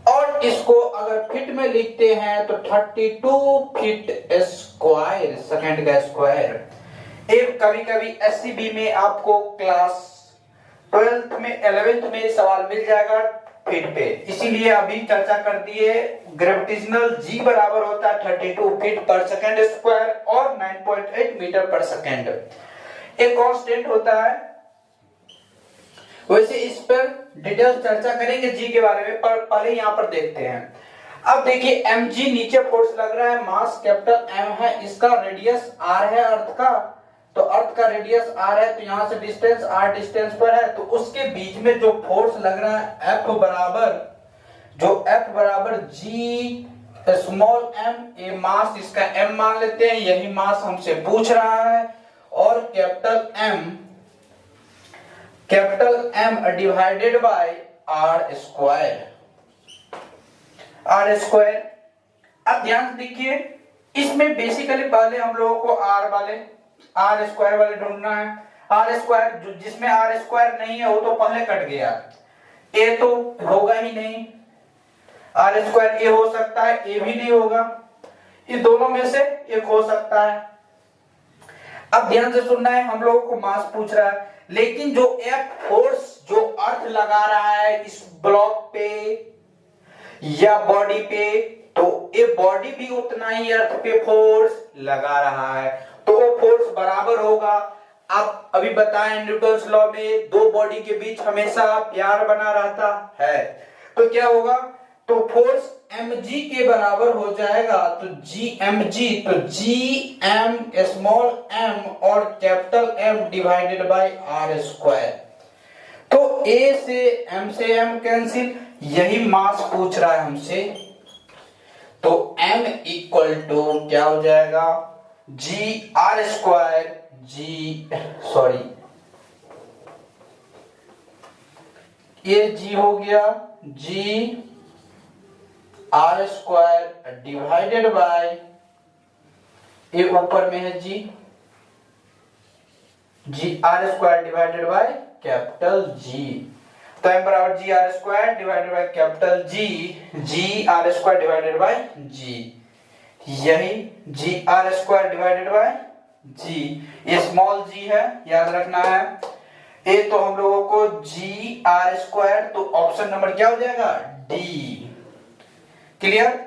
और इसको अगर फीट में लिखते हैं तो 32 फीट स्क्वायर, सेकंड का स्क्वायर। एक कभी कभी एससीबी में आपको क्लास 12th में 11th में सवाल मिल जाएगा फीट पे, इसीलिए अभी चर्चा कर दिए। ग्रेविटेशनल जी बराबर होता है 32 फीट पर सेकंड स्क्वायर और 9.8 मीटर पर सेकंड। एक कांस्टेंट होता है, वैसे इस पर डिटेल चर्चा करेंगे जी के बारे में, पर पहले यहां पर देखते हैं। अब देखिए mg नीचे फोर्स लग रहा है, मास कैपिटल m है, इसका रेडियस r है अर्थ का, तो अर्थ का रेडियस r है, तो यहां से डिस्टेंस r डिस्टेंस पर है, तो उसके बीच में जो फोर्स लग रहा है F बराबर g स्मॉल m, ये मास इसका m मान लेते हैं, यही मास हमसे पूछ रहा है, और capital M divided by r square. अब ध्यान से देखिए, इसमें बेसिकली पहले हम लोगों को r स्क्वायर वाले ढूंढना है। r स्क्वायर जिसमें r स्क्वायर नहीं है वो तो पहले कट गया, a तो होगा ही नहीं, r स्क्वायर a हो सकता है, a भी नहीं होगा, ये दोनों में से एक हो सकता है। अब ध्यान से सुनना है, हम लोगों को मास पूछ रहा है, लेकिन जो F फोर्स जो अर्थ लगा रहा है इस ब्लॉक पे या बॉडी पे, तो ये बॉडी भी उतना ही अर्थ पे फोर्स लगा रहा है, तो वो फोर्स बराबर होगा। आप अभी बताएं न्यूटन्स लॉ में दो बॉडी के बीच हमेशा प्यार बना रहता है, तो क्या होगा, तो फोर्स mg के बराबर हो जाएगा, तो g m स्मॉल m और capital M divided by r square. तो a से m कैंसिल, यही मास पूछ रहा है हमसे, तो m इक्वल टू क्या हो जाएगा, g r स्क्वायर ये जी हो गया G R square divided by, ये ऊपर में है G R square divided by capital G. तो m बराबर G R square divided by capital G R square divided by G, यही G R square divided by G, ये small जी है, याद रखना है। ये तो हम लोगों को जी आर स्क्वायर, तो ऑप्शन नंबर क्या हो जाएगा डी। क्लियर?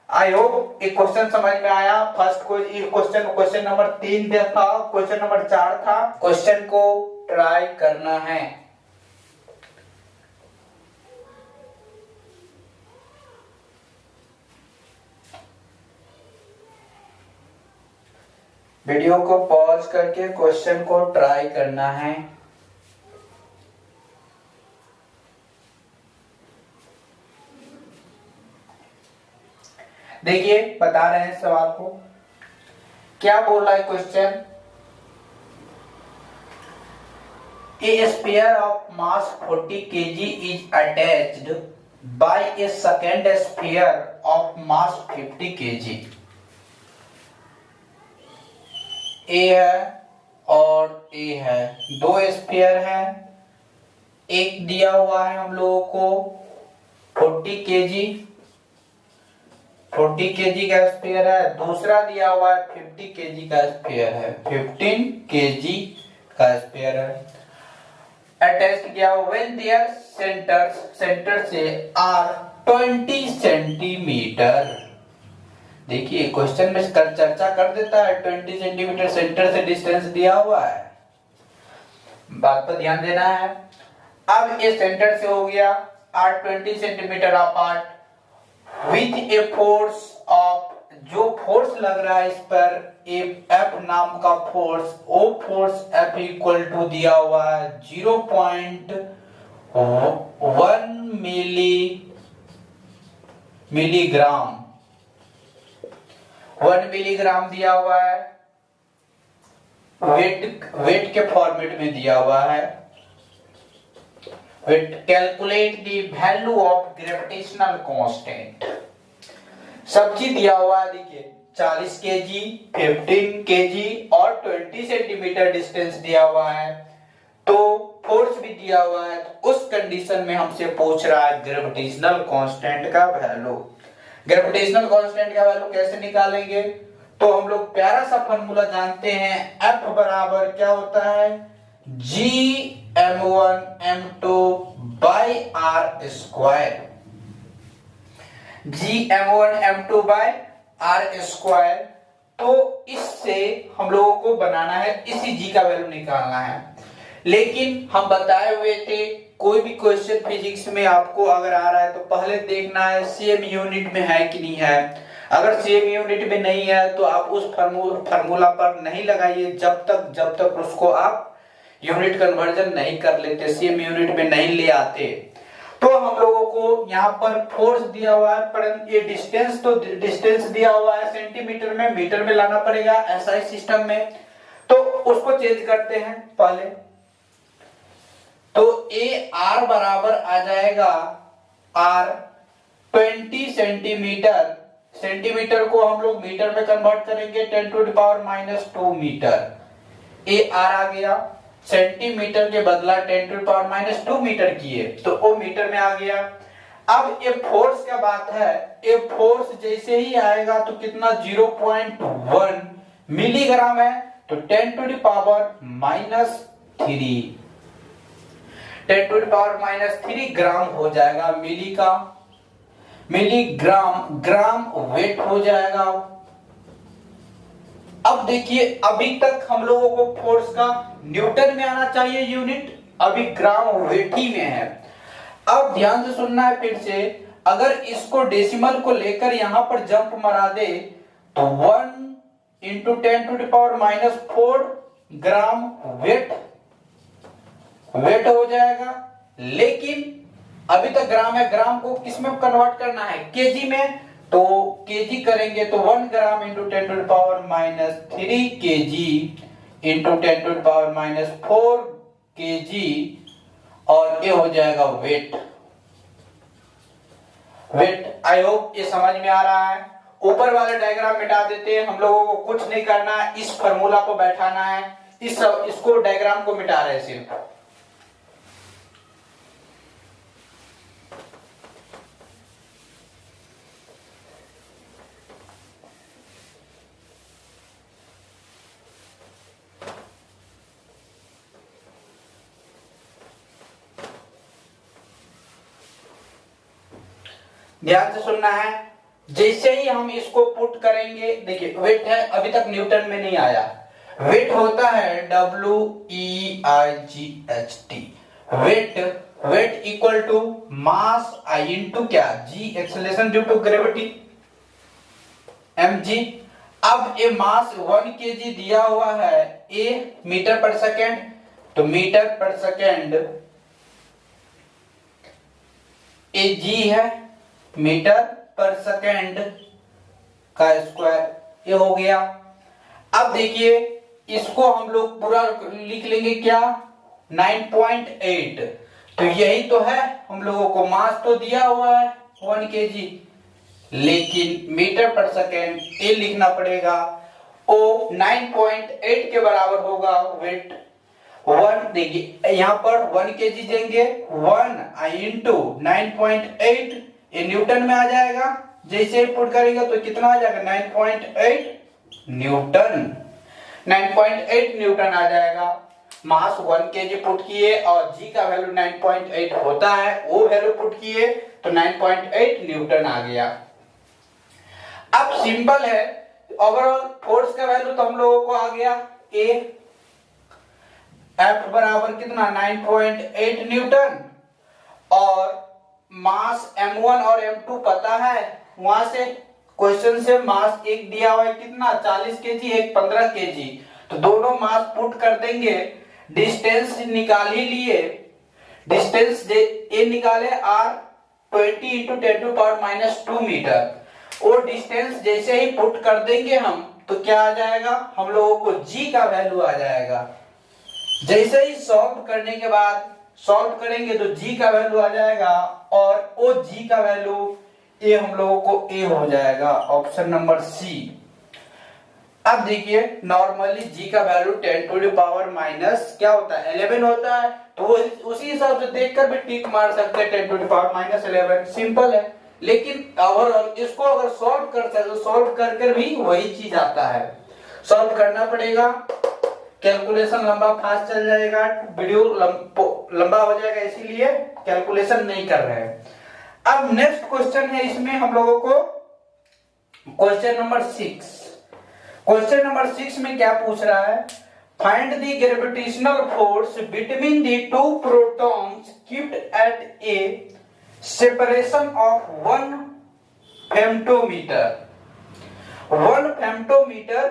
आई होप एक क्वेश्चन समझ में आया। फर्स्ट क्वेश्चन नंबर 3 पे था, क्वेश्चन नंबर 4 था। क्वेश्चन को ट्राई करना है। वीडियो को पॉज करके क्वेश्चन को ट्राई करना है। देखिए बता रहे हैं सवाल को, क्या बोल रहा है question. A sphere of mass 40 kg is attached bye A second sphere of mass 50 kg। ए है और ए है, दो स्फीयर है। एक दिया हुआ है हम लोगों को 40 kg का स्फीयर है, दूसरा दिया हुआ है 50 kg का स्फीयर है, 15 kg का स्फीयर है। अटैच किया व्हेन देयर सेंटर से आर 20 सेंटीमीटर। देखिए क्वेश्चन में चर्चा कर देता है, 20 सेंटीमीटर सेंटर से डिस्टेंस दिया हुआ है, बात पर ध्यान देना है। अब ये सेंटर से हो गया R 20 centimetre apart with a force of, जो फोर्स लग रहा है इस पर एफ नाम का फोर्स, वो फोर्स एफ इक्वल टू दिया हुआ है 0.1 मिलीग्राम, 1 मिलीग्राम दिया हुआ है, वेट के फॉर्मेट में दिया हुआ है। Calculate the value of gravitational constant, सब चीज दिया हुआ है। देखिए 40 kg, 15 kg और 20 सेंटीमीटर डिस्टेंस दिया हुआ है, तो फोर्स भी दिया हुआ है। तो उस कंडीशन में हमसे पूछ रहा है ग्रेविटेशनल कांस्टेंट का वैल्यू। ग्रेविटेशनल कांस्टेंट का वैल्यू कैसे निकालेंगे, तो हम लोग प्यारा सा फॉर्मूला जानते हैं, F बराबर क्या होता है G m1 m2 by R square, G m1 m2 by R square. तो इससे हम लोगों को बनाना है, इसी जी का वैल्यू निकालना है। लेकिन हम बताए हुए थे कोई भी क्वेश्चन फिजिक्स में आपको अगर आ रहा है तो पहले देखना है सेम यूनिट में है कि नहीं है। अगर सेम यूनिट में नहीं है तो आप उस फार्मूला पर नहीं लगाइए जब तक उसको आप यूनिट कन्वर्जन नहीं कर लेते, सेम यूनिट में नहीं ले आते। तो हम लोगों को यहाँ पर फोर्स दिया हुआ है, परंतु ये डिस्टेंस दिया हुआ है सेंटीमीटर में, मीटर में लाना पड़ेगा ऐसा सिस्टम में। तो उसको चेंज करते हैं पहले, तो ए आर बराबर आ जाएगा आर 20 सेंटीमीटर, सेंटीमीटर को हम लोग मीटर में कन्वर्ट करेंगे 10⁻⁻2 मीटर। ए आर आ गया, सेंटीमीटर के बदला 10⁻⁻2 मीटर किए तो वो मीटर में आ गया। अब ये फोर्स का बात है, ये फोर्स जैसे ही आएगा तो कितना 0.1 मिलीग्राम है, तो 10⁻³ ग्राम हो जाएगा मिली का, मिलीग्राम ग्राम वेट हो जाएगा। अब देखिए अभी तक हम लोगों को फोर्स का न्यूटन में आना चाहिए यूनिट, अभी ग्राम वेट ही में है। अब ध्यान से सुनना है फिर से, अगर इसको डेसिमल को लेकर यहां पर जंप मरा दे तो 1 × 10⁻⁴ ग्राम वेट हो जाएगा। लेकिन अभी तक ग्राम है, ग्राम को किस में कन्वर्ट करना है केजी में, तो केजी करेंगे तो 1 ग्राम × 10⁻³ केजी × 10⁻⁴ केजी और ये हो जाएगा वेट। वेट आई होप ये समझ में आ रहा है। ऊपर वाले डायग्राम मिटा देते हैं, हम लोगों को कुछ नहीं करना है, इस फॉर्मूला को बैठाना है, इसको डायग्राम को मिटा रहे हैं सिर्फ। ध्यान से सुनना है। जैसे ही हम इसको पुट करेंगे, देखिए वेट है, अभी तक न्यूटन में नहीं आया। वेट होता है WEIGHT। Weight equal to mass I into क्या, G acceleration due to gravity, mg। अब ये मास 1 kg दिया हुआ है, ए मीटर पर सेकेंड, तो metre per second a G है, मीटर पर सेकेंड का स्क्वायर, ये हो गया। अब देखिए इसको हम लोग पूरा लिख लेंगे क्या, 9.8। तो यही तो है, हम लोगों को मास तो दिया हुआ है 1 kg, लेकिन मीटर पर सेकेंड ये लिखना पड़ेगा। ओ 9.8 के बराबर होगा वेट। 1 देखिए यहाँ पर 1 kg देंगे, 1 आई इंटू 9.8, ये न्यूटन में आ जाएगा। जैसे ही पुट करेंगे तो कितना आ जाएगा, 9.8 न्यूटन। 9.8 न्यूटन आ जाएगा। मास 1 kg पुट किए और जी का वैल्यू 9.8 होता है, वो वैल्यू पुट किए तो 9.8 न्यूटन आ गया। अब सिंपल है, ओवरऑल फोर्स का वैल्यू तो हम लोगों को आ गया, ए एफ बराबर कितना 9.8 न्यूटन, और मास m1 और m2 पता है, वहां से क्वेश्चन से मास एक दिया हुआ है कितना 40 kg, एक 15 kg, तो दोनों मास पुट कर देंगे। डिस्टेंस निकाल ही लिए, डिस्टेंस ये निकाले r 20 इंटू 10⁻⁻2 मीटर। वो डिस्टेंस जैसे ही पुट कर देंगे हम तो क्या आ जाएगा, हम लोगों को g का वैल्यू आ जाएगा। जैसे ही सॉल्व करने के बाद सॉल्व करेंगे तो g का वैल्यू आ जाएगा, और वो g का वैल्यू ये हम लोगों को a हो जाएगा, ऑप्शन नंबर सी। अब देखिए नॉर्मली g का वैल्यू 10⁻⁻ क्या होता है 11 होता है, तो वो उसी हिसाब से देखकर भी टिक मार सकते हैं 10⁻11, सिंपल है। लेकिन ओवरऑल इसको अगर सॉल्व करते हैं तो सॉल्व कर भी वही चीज आता है, सॉल्व करना पड़ेगा। कैलकुलेशन लंबा फास्ट चल जाएगा, वीडियो लंबा हो जाएगा, इसीलिए कैलकुलेशन नहीं कर रहे हैं। अब नेक्स्ट क्वेश्चन है, इसमें हम लोगों को क्वेश्चन नंबर 6। क्वेश्चन नंबर 6 में क्या पूछ रहा है, find the gravitational force between the two protons kept at a separation of 1 femtometre. 1 femtometre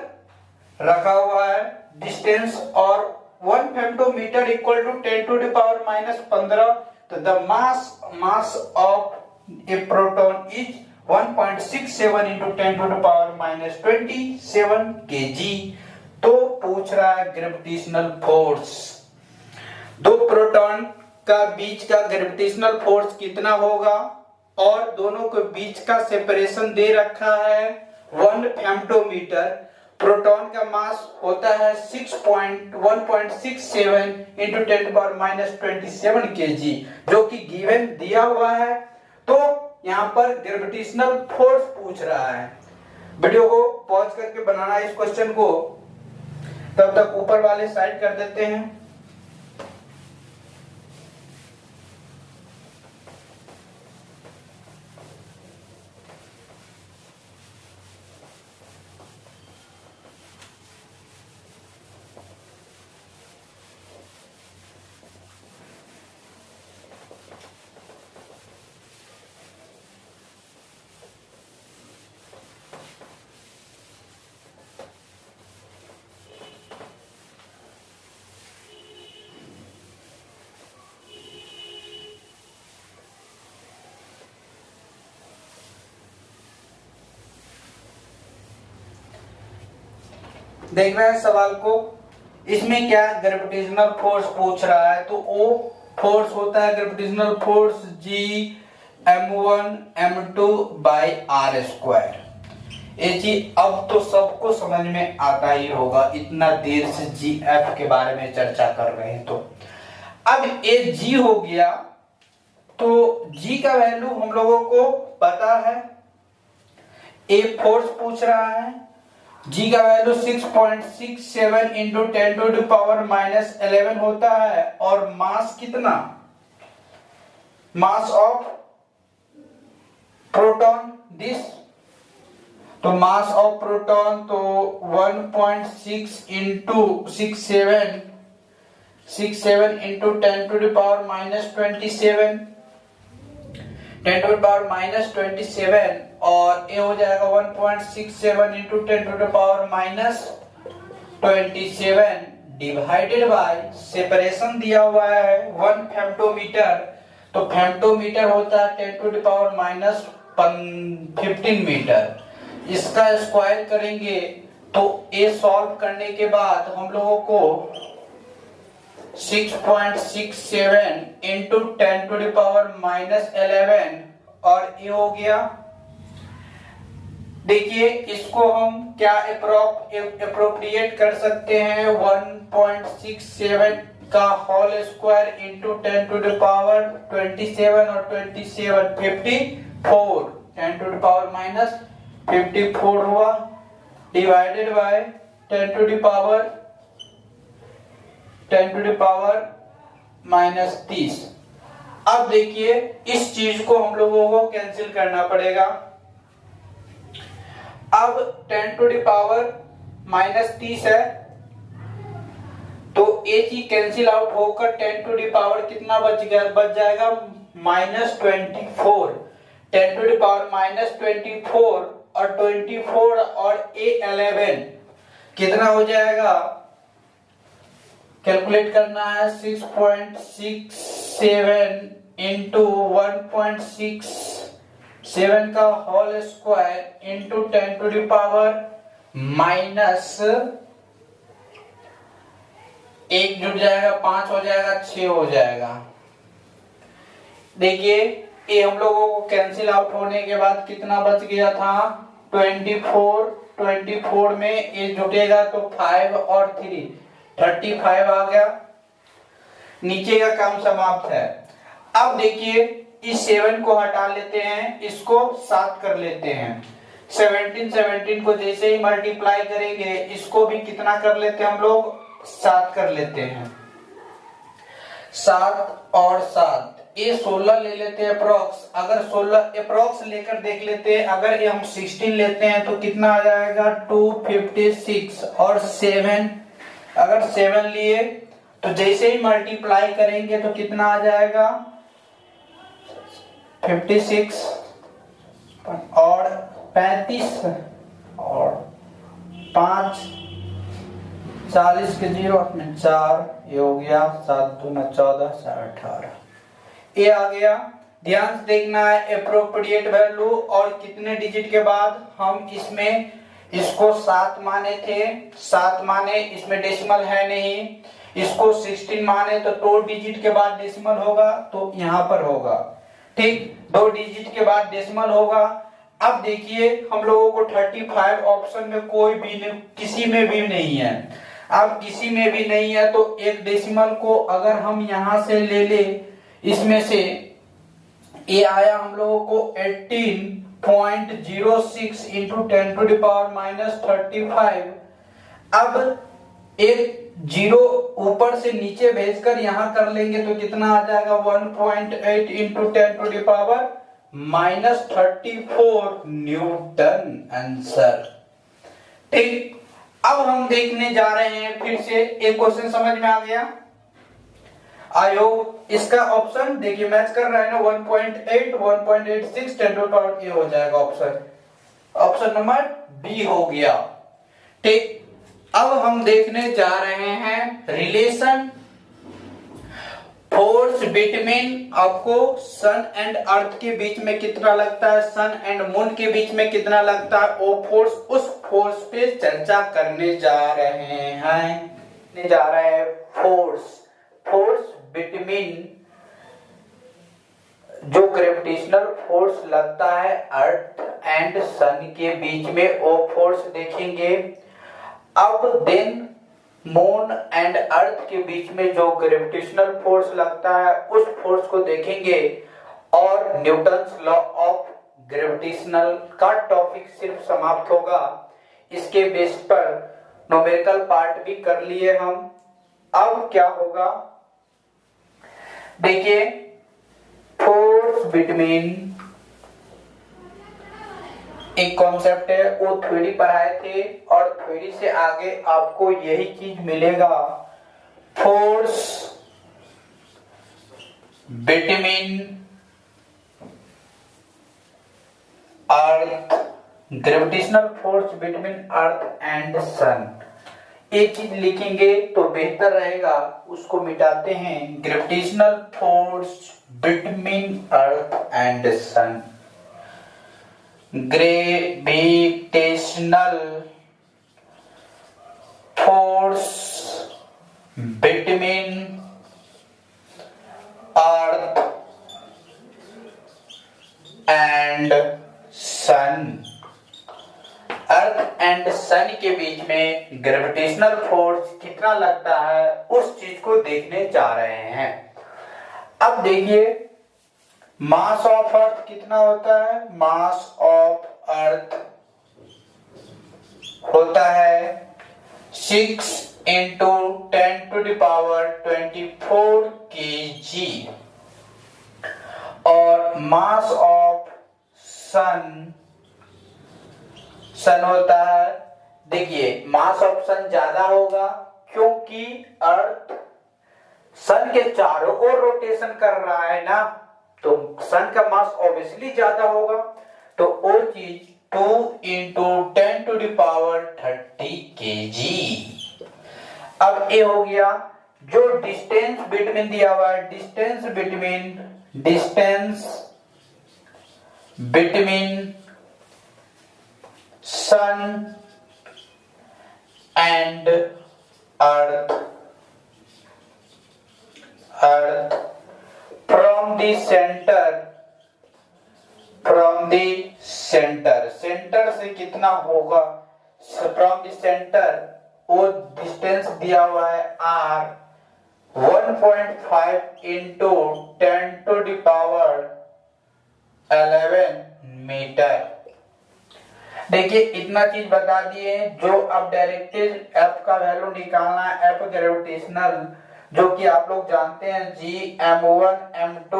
रखा हुआ है डिस्टेंस, और 1 फेम्टोमीटर इक्वल टू 10⁻⁻15, तो the mass of A proton is 1.67 into 10⁻⁻27 kg। तो पूछ रहा है ग्रेविटेशनल फोर्स, दो प्रोटॉन का बीच का ग्रेविटेशनल फोर्स कितना होगा, और दोनों के बीच का सेपरेशन दे रखा है 1 फेम्टोमीटर। प्रोटॉन का मास होता है 1.67 इंटू 10⁻⁻27 kg, जो कि गिवन दिया हुआ है। तो यहाँ पर ग्रेविटेशनल फोर्स पूछ रहा है। वीडियो को पॉज करके बनाना इस क्वेश्चन को, तब तक ऊपर वाले साइड कर देते हैं। देख रहे हैं सवाल को, इसमें क्या ग्रेविटेशनल फोर्स पूछ रहा है, तो वो फोर्स होता है ग्रेविटेशनल फोर्स G m1m2/r²। ये चीज अब तो सबको समझ में आता ही होगा, इतना देर से GF के बारे में चर्चा कर रहे हैं। तो अब ये G हो गया, तो G का वैल्यू हम लोगों को पता है, ए फोर्स पूछ रहा है, G का वैल्यू 6.67 इंटू 10⁻⁻11 होता है, और मास कितना, मास ऑफ प्रोटॉन दिस, तो मास ऑफ प्रोटॉन तो 1.6 इंटू 67 इंटू 10⁻⁻27 10⁻⁻27, और ये हो जाएगा 1.67 इंटू 10⁻⁻27 डिवाइडेड बाय, सेपरेशन दिया हुआ है 1 फेम्टोमीटर, तो फेम्टोमीटर होता है 10⁻⁻15 मीटर। इसका स्क्वायर करेंगे तो ये सॉल्व करने के बाद हम लोगों को 6.67 इंटू 10⁻⁻11, और ये हो गया। देखिए इसको हम क्या अप्रोप्रिएट कर सकते हैं, 1.67 का होल स्क्वायर इंटू 10⁻27 और 27 54, 10⁻⁻54 हुआ, डिवाइडेड बाय 10⁻⁻30। अब देखिए इस चीज को हम लोगों को कैंसिल करना पड़ेगा। अब 10⁻⁻30 है, तो ये चीज कैंसिल आउट होकर 10⁻ कितना बच जाएगा, -24। 10⁻24 और 24 और A11 कितना हो जाएगा, कैलकुलेट करना है, 6.67 इंटू 1.67 का होल स्क्वायर इंटू 10⁻1 जुड़ जाएगा, 5 हो जाएगा, 6 हो जाएगा। देखिए ये हम लोगों को कैंसिल आउट होने के बाद कितना बच गया था, 24 में ये जुटेगा तो 5 और 3 35 आ गया, नीचे का काम समाप्त है। अब देखिए इस 7 को हटा लेते हैं, इसको 7 कर लेते हैं, 17 को जैसे ही मल्टीप्लाई करेंगे इसको भी कितना कर लेते हैं हम लोग, 7 कर लेते हैं। 7 और 7 ये 16 ले लेते हैं अप्रोक्स, अगर 16 अप्रोक्स लेकर देख लेते हैं, अगर ये हम 16 लेते हैं तो कितना आ जाएगा, 256, और 7 अगर 7 लिए तो जैसे ही मल्टीप्लाई करेंगे तो कितना आ जाएगा, 56 और 35 और 5 40 के 0 अपने 4, ये हो गया, 7 दूना 14, 18 ये आ गया। ध्यान से देखना है एप्रोप्रिएट वैल्यू, और कितने डिजिट के बाद हम इसमें इसको 7 माने थे, 7 माने, इसमें डेसिमल है नहीं, इसको 16 माने तो 2 डिजिट के बाद डेसिमल होगा, तो यहाँ पर होगा, ठीक, 2 डिजिट के बाद डेसिमल होगा। अब देखिए हम लोगों को 35 ऑप्शन में कोई भी नहीं, किसी में भी नहीं है। अब किसी में भी नहीं है तो एक डेसिमल को अगर हम यहाँ से ले ले, इसमें से ये आया हम लोगों को 18.06 इंटू 10⁻⁻35। अब एक जीरो ऊपर से नीचे भेजकर यहाँ कर लेंगे तो कितना आ जाएगा, 1.8 इंटू 10⁻⁻34 न्यूटन आंसर। ठीक, अब हम देखने जा रहे हैं फिर से, एक क्वेश्चन समझ में आ गया, आई होप इसका ऑप्शन देखिए मैच कर रहा है ना, 1.8 1.86 10⁻, ये हो जाएगा ऑप्शन नंबर बी हो गया। ठीक, अब हम देखने जा रहे हैं रिलेशन फोर्स बिटवीन, आपको सन एंड अर्थ के बीच में कितना लगता है, सन एंड मून के बीच में कितना लगता है, वो फोर्स, उस फोर्स पे चर्चा करने जा रहे हैं। फोर्स बिटवीन जो ग्रेविटेशनल फोर्स लगता है अर्थ एंड सन के बीच में, वो फोर्स देखेंगे। अब देन मून एंड अर्थ के बीच में जो ग्रेविटेशनल फोर्स लगता है उस फोर्स को देखेंगे, और न्यूटन्स लॉ ऑफ ग्रेविटेशनल का टॉपिक सिर्फ समाप्त होगा। इसके बेस पर न्यूमेरिकल पार्ट भी कर लिए हम। अब क्या होगा, देखिए, फोर्स बिटवीन एक कॉन्सेप्ट है, वो थ्योरी पढ़ाए थे, और थ्योरी से आगे आपको यही चीज मिलेगा। Force between earth, gravitational force between earth and sun, एक चीज लिखेंगे तो बेहतर रहेगा। उसको मिटाते हैं, gravitational force between earth and sun, gravitational force between earth and sun, earth and sun के बीच में ग्रेविटेशनल फोर्स कितना लगता है उस चीज को देखने जा रहे हैं। अब देखिए, मास ऑफ अर्थ कितना होता है, मास ऑफ अर्थ होता है 6 into 10 to the power 24 kg, और मास ऑफ सन होता है, देखिए मास ऑफ सन ज्यादा होगा क्योंकि अर्थ सन के चारों ओर रोटेशन कर रहा है ना, तो सन का मास ऑब्वियसली ज्यादा होगा। तो वो चीज 2 into 10 to the power 30 kg। अब ये हो गया, जो डिस्टेंस बिटवीन दिया हुआ है, distance between sun and earth from the center से कितना होगा, from the center वो डिस्टेंस दिया हुआ है r 1.5 into 10 to the power 11 metre. देखिए इतना चीज बता दिए। जो अब डायरेक्टेड एफ का वैल्यू निकालना है, एफ ग्रेविटेशनल, जो कि आप लोग जानते हैं Gm1m2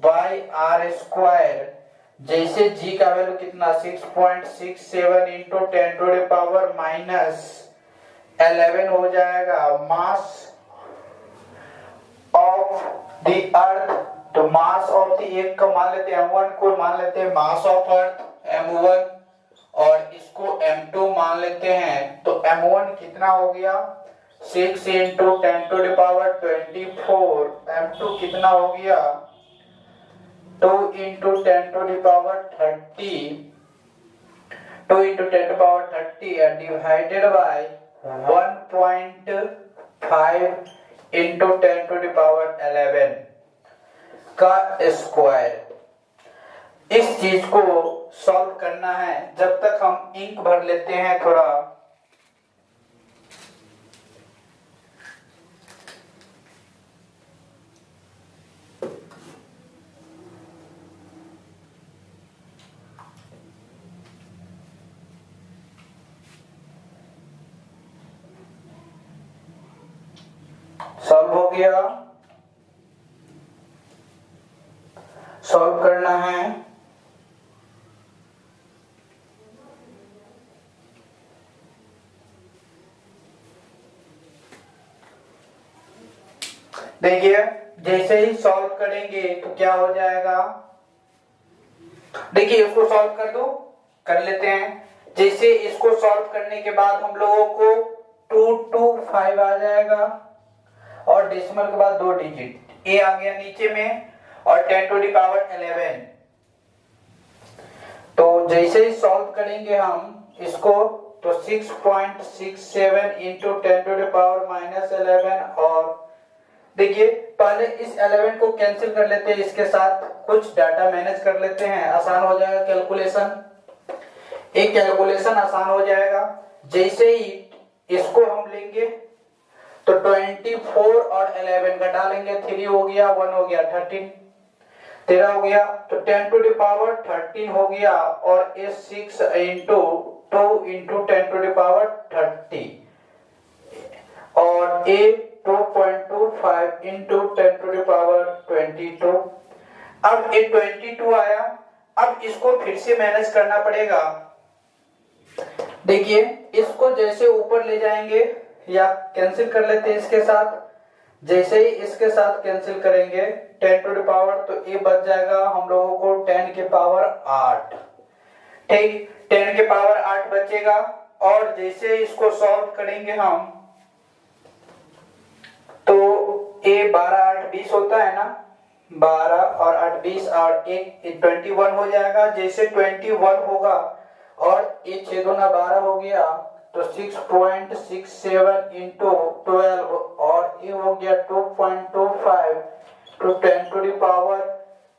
बाई आर स्क्वायर। जैसे G का वैल्यू कितना 6.67 into 10 to the power minus 11 हो जाएगा, मास ऑफ द अर्थ। तो मास ऑफ द एक को मान लेते हैं m1, को मान लेते हैं मास ऑफ अर्थ m1, और इसको m2 मान लेते हैं। तो m1 कितना हो गया 6 into 10 to the power 24, m2 कितना हो गया 2 into 10 to the power 30, 2 into 10 to the power 30 divided by 1.5 into 10 to the power 11 का स्क्वायर। इस चीज को सॉल्व करना है। जब तक हम इंक भर लेते हैं थोड़ा, सॉल्व हो गया, सॉल्व करना है। देखिए जैसे ही सॉल्व करेंगे तो क्या हो जाएगा, देखिए इसको सॉल्व कर दो, कर लेते हैं। जैसे इसको सॉल्व करने के बाद हम लोगों को 225 आ जाएगा, और डेसिमल के बाद 2 डिजिट ए आ गया नीचे में, और 10 टू द पावर 11। तो जैसे ही सॉल्व करेंगे हम इसको, तो 6.67 into 10 to the power minus 11 और देखिए पहले इस 11 को कैंसिल कर लेते हैं, इसके साथ कुछ डाटा मैनेज कर लेते हैं, आसान हो जाएगा कैलकुलेशन, एक कैलकुलेशन आसान हो जाएगा। जैसे ही इसको हम लेंगे तो 24 और 11 घटा लेंगे, 3 हो गया, 1 हो गया, 13 हो गया, तो 10 टू द पावर 13 हो गया, और ये 6 into 2 into 10 to the power 30, और ये 2.25 इंटू 10 टू द पावर 22। अब ये 22 आया, अब इसको फिर से मैनेज करना पड़ेगा। देखिए इसको जैसे ऊपर ले जाएंगे या कैंसिल कर लेते हैं इसके साथ, जैसे ही इसके साथ कैंसिल करेंगे 10 टू द पावर, तो ये बच जाएगा हम लोगों को 10 के पावर 8, ठीक, 10 के पावर 8 बचेगा। और जैसे इसको सॉल्व करेंगे हम तो ये 12 8 20 होता है ना, 12 और 8 20 और 1 21 हो जाएगा। जैसे 21 होगा और ये 6 दूना 12 हो गया, तो 6.67 इंटू 12, और ये हो गया 2.25 टू 10 टू द पावर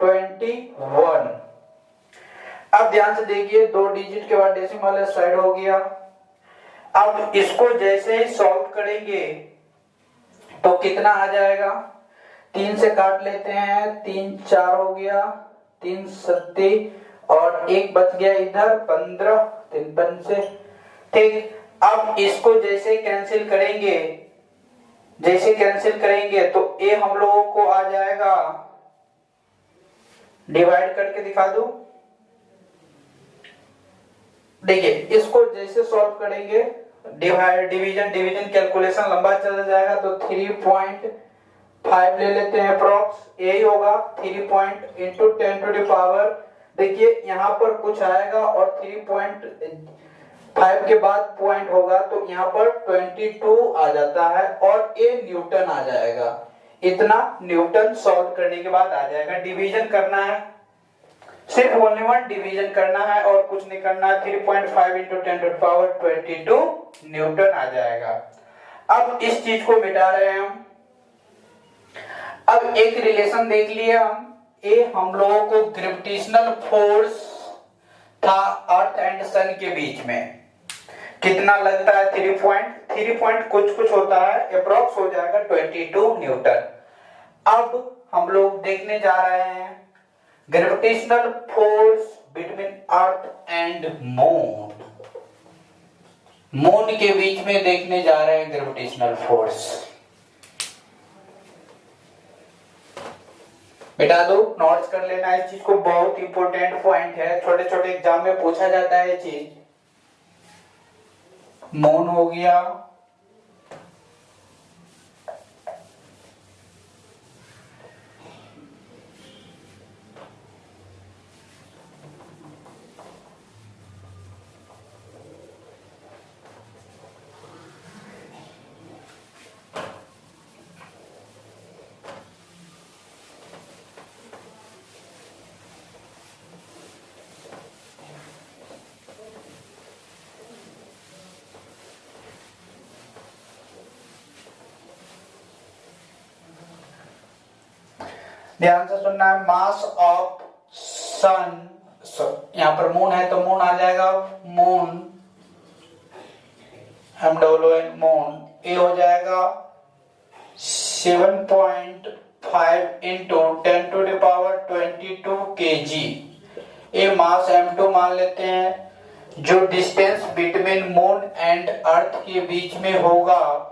21। अब ध्यान से देखिए, 2 डिजिट के बाद डेसिमल साइड हो गया। अब इसको जैसे ही सॉल्व करेंगे तो कितना आ जाएगा, 3 से काट लेते हैं, 3 4 हो गया, 3 7 और 1 बच गया इधर 15, 3 5 ठीक। अब इसको जैसे कैंसिल करेंगे, तो ये हम लोगों को आ जाएगा, डिवाइड करके दिखा दूं, देखिए इसको जैसे सॉल्व करेंगे, डिवीजन कैलकुलेशन लंबा चला जाएगा, तो 3.5 ले लेते हैं अप्रोक्स, यही होगा 3 point into 10 to the power. देखिए यहाँ पर कुछ आएगा और 3.5 के बाद पॉइंट होगा, तो यहाँ पर 22 आ जाता है और ये न्यूटन आ जाएगा। इतना न्यूटन सॉल्व करने के बाद आ जाएगा। डिवीजन करना है, सिर्फ ओनली वन डिवीजन करना है और कुछ नहीं करना है। 3.5 into 10 to the power 22 newton आ जाएगा। अब इस चीज को मिटा रहे हैं हम। अब एक रिलेशन देख लिया हम, ये हम लोगों को ग्रेविटेशनल फोर्स था अर्थ एंड सन के बीच में, कितना लगता है 3 पॉइंट कुछ होता है, अप्रोक्स हो जाएगा 22 न्यूटन। अब हम लोग देखने जा रहे हैं gravitational force between earth and moon, moon के बीच में देखने जा रहे हैं ग्रेविटेशनल फोर्स। बेटा दो नोट्स कर लेना इस चीज को, बहुत इंपॉर्टेंट पॉइंट है, छोटे छोटे एग्जाम में पूछा जाता है ये चीज। मून हो गया, ध्यान से सुनना है। मास ऑफ सन, यहां पर मून है तो मून आ जाएगा, मून MOON, मून ये हो जाएगा 7.5 into 10 to the power 22 kg। ये मास M2 मान लेते हैं। जो distance between moon and earth के बीच में होगा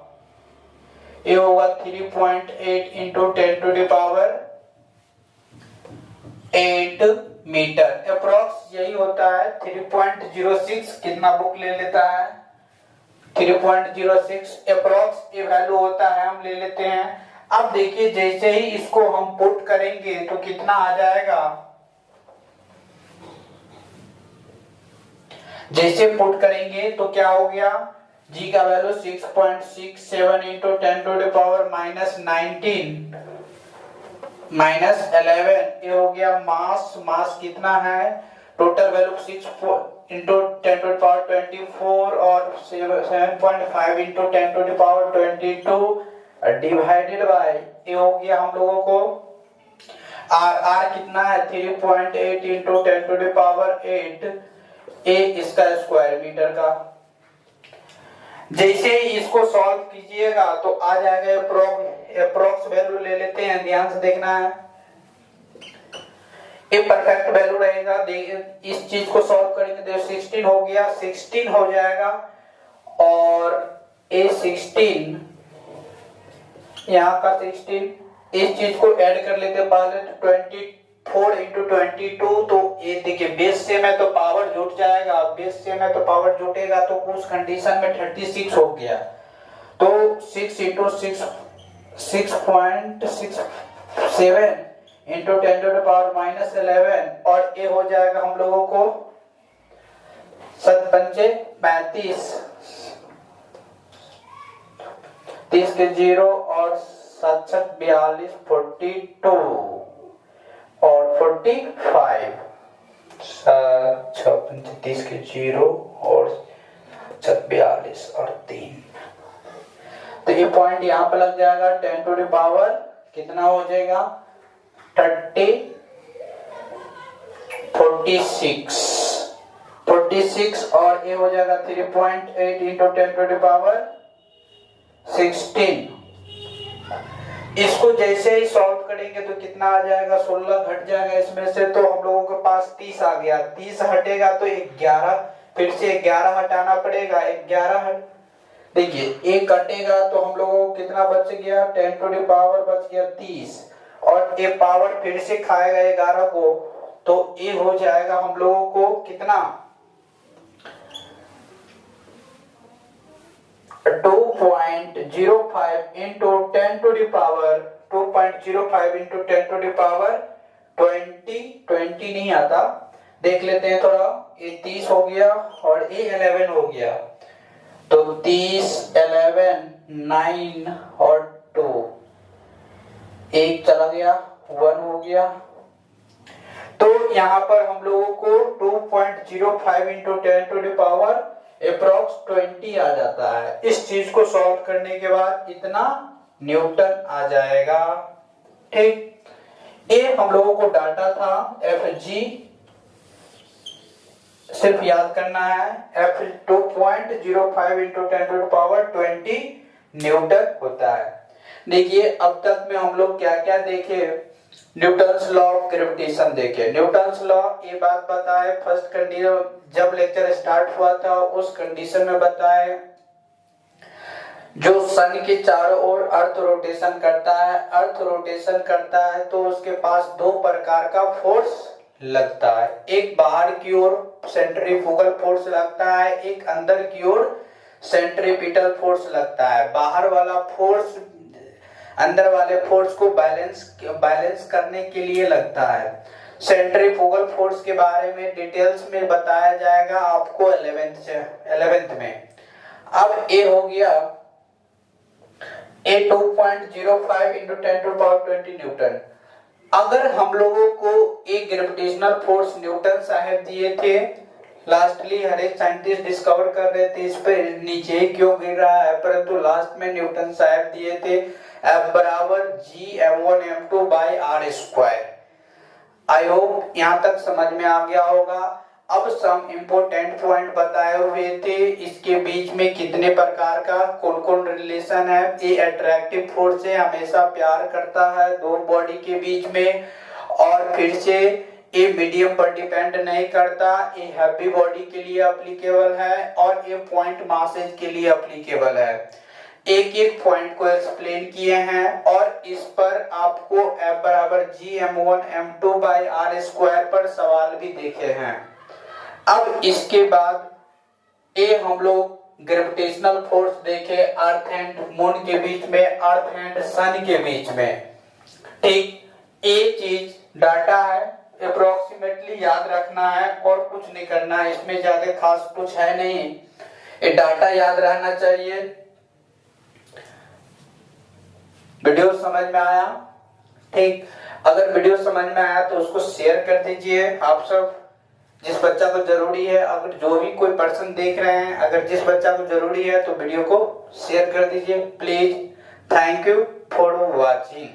ये होगा 3.8 into 10 to the power 8 metre, approx यही होता है 3.06। कितना बुक ले लेता है 3.06 अप्रोक्स ये वैल्यू होता है, हम ले लेते हैं। अब देखिए जैसे ही इसको हम पुट करेंगे तो कितना आ जाएगा, जैसे पुट करेंगे तो क्या हो गया, जी का value 6.67 into 10 to the power -19 -11 ये हो गया मास कितना है, total value 6 into 10 to the power 24 और 7.5 into 10 to the power 22 divided by ये हो गया हम लोगों को आर कितना है 3.8 इंटू 10 टू द पावर 8 ए इसका स्क्वायर मीटर का। जैसे ही इसको सॉल्व कीजिएगा तो आ जाएगा अप्रोक्स वैल्यू ले लेते हैं, ध्यान से देखना है। ये परफेक्ट वैल्यू रहेगा, इस चीज को सॉल्व करेंगे तो 16 हो गया, 16 हो जाएगा और ए 16 यहाँ का 16 इस चीज को ऐड कर लेते पहले तो 24 इंटू 22 तो ये देखिए बेस से में तो पावर जुट जाएगा, बेस से में तो पावर जुटेगा तो उस कंडीशन में 36 हो गया तो 6 into 6.67 into 10 to the power -11 और ये हो जाएगा हम लोगों को 7 पंचे 35 30 के 0 और 7 42 42 और 45 30 के 0 और 42 और 3 तो ये पॉइंट यहाँ पे लग जाएगा 10 टू द पावर कितना हो जाएगा 46 और ये हो जाएगा 3.8 इंटू 10 टू द पावर 16। इसको जैसे ही सॉल्व करेंगे तो कितना आ जाएगा 16 घट जाएगा इसमें से तो हम लोगों के पास 30 आ गया, 30 हटेगा तो 11 फिर से 11 हटाना पड़ेगा, 11 देखिए एक कटेगा तो हम लोगों को कितना बच गया 10 टू द पावर बच गया 30 और ये पावर फिर से खाएगा 11 को तो ये हो जाएगा हम लोगों को कितना 2.05 into 10 to the power 2.05 into 10 to the power 20 नहीं आता, देख लेते हैं थोड़ा, ये 30 हो गया और ये 11 हो गया तो 30 11 9 और 2 एक चला गया 1 हो गया तो यहाँ पर हम लोगों को 2.05 into 10 to the power approx 20 आ जाता है। इस चीज को सॉल्व करने के बाद इतना न्यूटन आ जाएगा। ठीक, ये हम लोगों को डाटा था Fg सिर्फ याद करना है F 2.05 into 10 to the power 20 newton होता है। देखिए अब तक में हम लोग क्या क्या देखे, न्यूटन्स लॉ ऑफ ग्रेविटेशन देखे, न्यूटन्स लॉ ये बात बताए फर्स्ट कंडीशन जब लेक्चर स्टार्ट हुआ था उस कंडीशन में बताए जो सन के चारों ओर अर्थ रोटेशन करता है तो उसके पास दो प्रकार का फोर्स लगता है, एक बाहर की ओर सेंट्रीफ्यूगल फोर्स लगता है, एक अंदर की ओर सेंट्रीपिटल फोर्स लगता है। बाहर वाला फोर्स अंदर वाले फोर्स को बैलेंस करने के लिए लगता है। सेंट्रीफ्यूगल फोर्स के बारे में डिटेल्स में बताया जाएगा आपको 11th में। अब ए हो गया ए 2.05 इंटू 10 टू पावर 20 न्यूटन। अगर हम लोगों को एक ग्रेविटेशनल फोर्स न्यूटन साहब दिए थे, लास्टली हर एक साइंटिस्ट डिस्कवर कर रहे थे इस पे नीचे क्यों गिर रहा है, परंतु लास्ट में न्यूटन साहब दिए थे F बराबर G m1m2 by R square. I hope यहाँ तक समझ में आ गया होगा। अब सम इम्पोर्टेंट पॉइंट बताए हुए थे, इसके बीच में कितने प्रकार का कौन कौन रिलेशन है। ये अट्रैक्टिव फोर्स है, हमेशा प्यार करता है दो बॉडी के बीच में, और फिर से ये मीडियम पर डिपेंड नहीं करता, ये हैवी बॉडी के लिए एप्लीकेबल है और ये पॉइंट मासेज के लिए एप्लीकेबल है। एक एक पॉइंट को एक्सप्लेन किए हैं और इस पर आपको F बराबर Gm1m2 बाई आर स्क्वायर पर सवाल भी देखे हैं। अब इसके बाद ये हम लोग ग्रेविटेशनल फोर्स देखे अर्थ एंड मून के बीच में, अर्थ एंड सन के बीच में। ठीक, ये चीज डाटा है, अप्रोक्सीमेटली याद रखना है और कुछ नहीं करना है, इसमें ज्यादा खास कुछ है नहीं, ये डाटा याद रहना चाहिए। वीडियो समझ में आया? ठीक, अगर वीडियो समझ में आया तो उसको शेयर कर दीजिए आप सब, जिस बच्चा को जरूरी है। अगर जो भी कोई पर्सन देख रहे हैं, अगर जिस बच्चा को जरूरी है तो वीडियो को शेयर कर दीजिए please. Thank you for watching.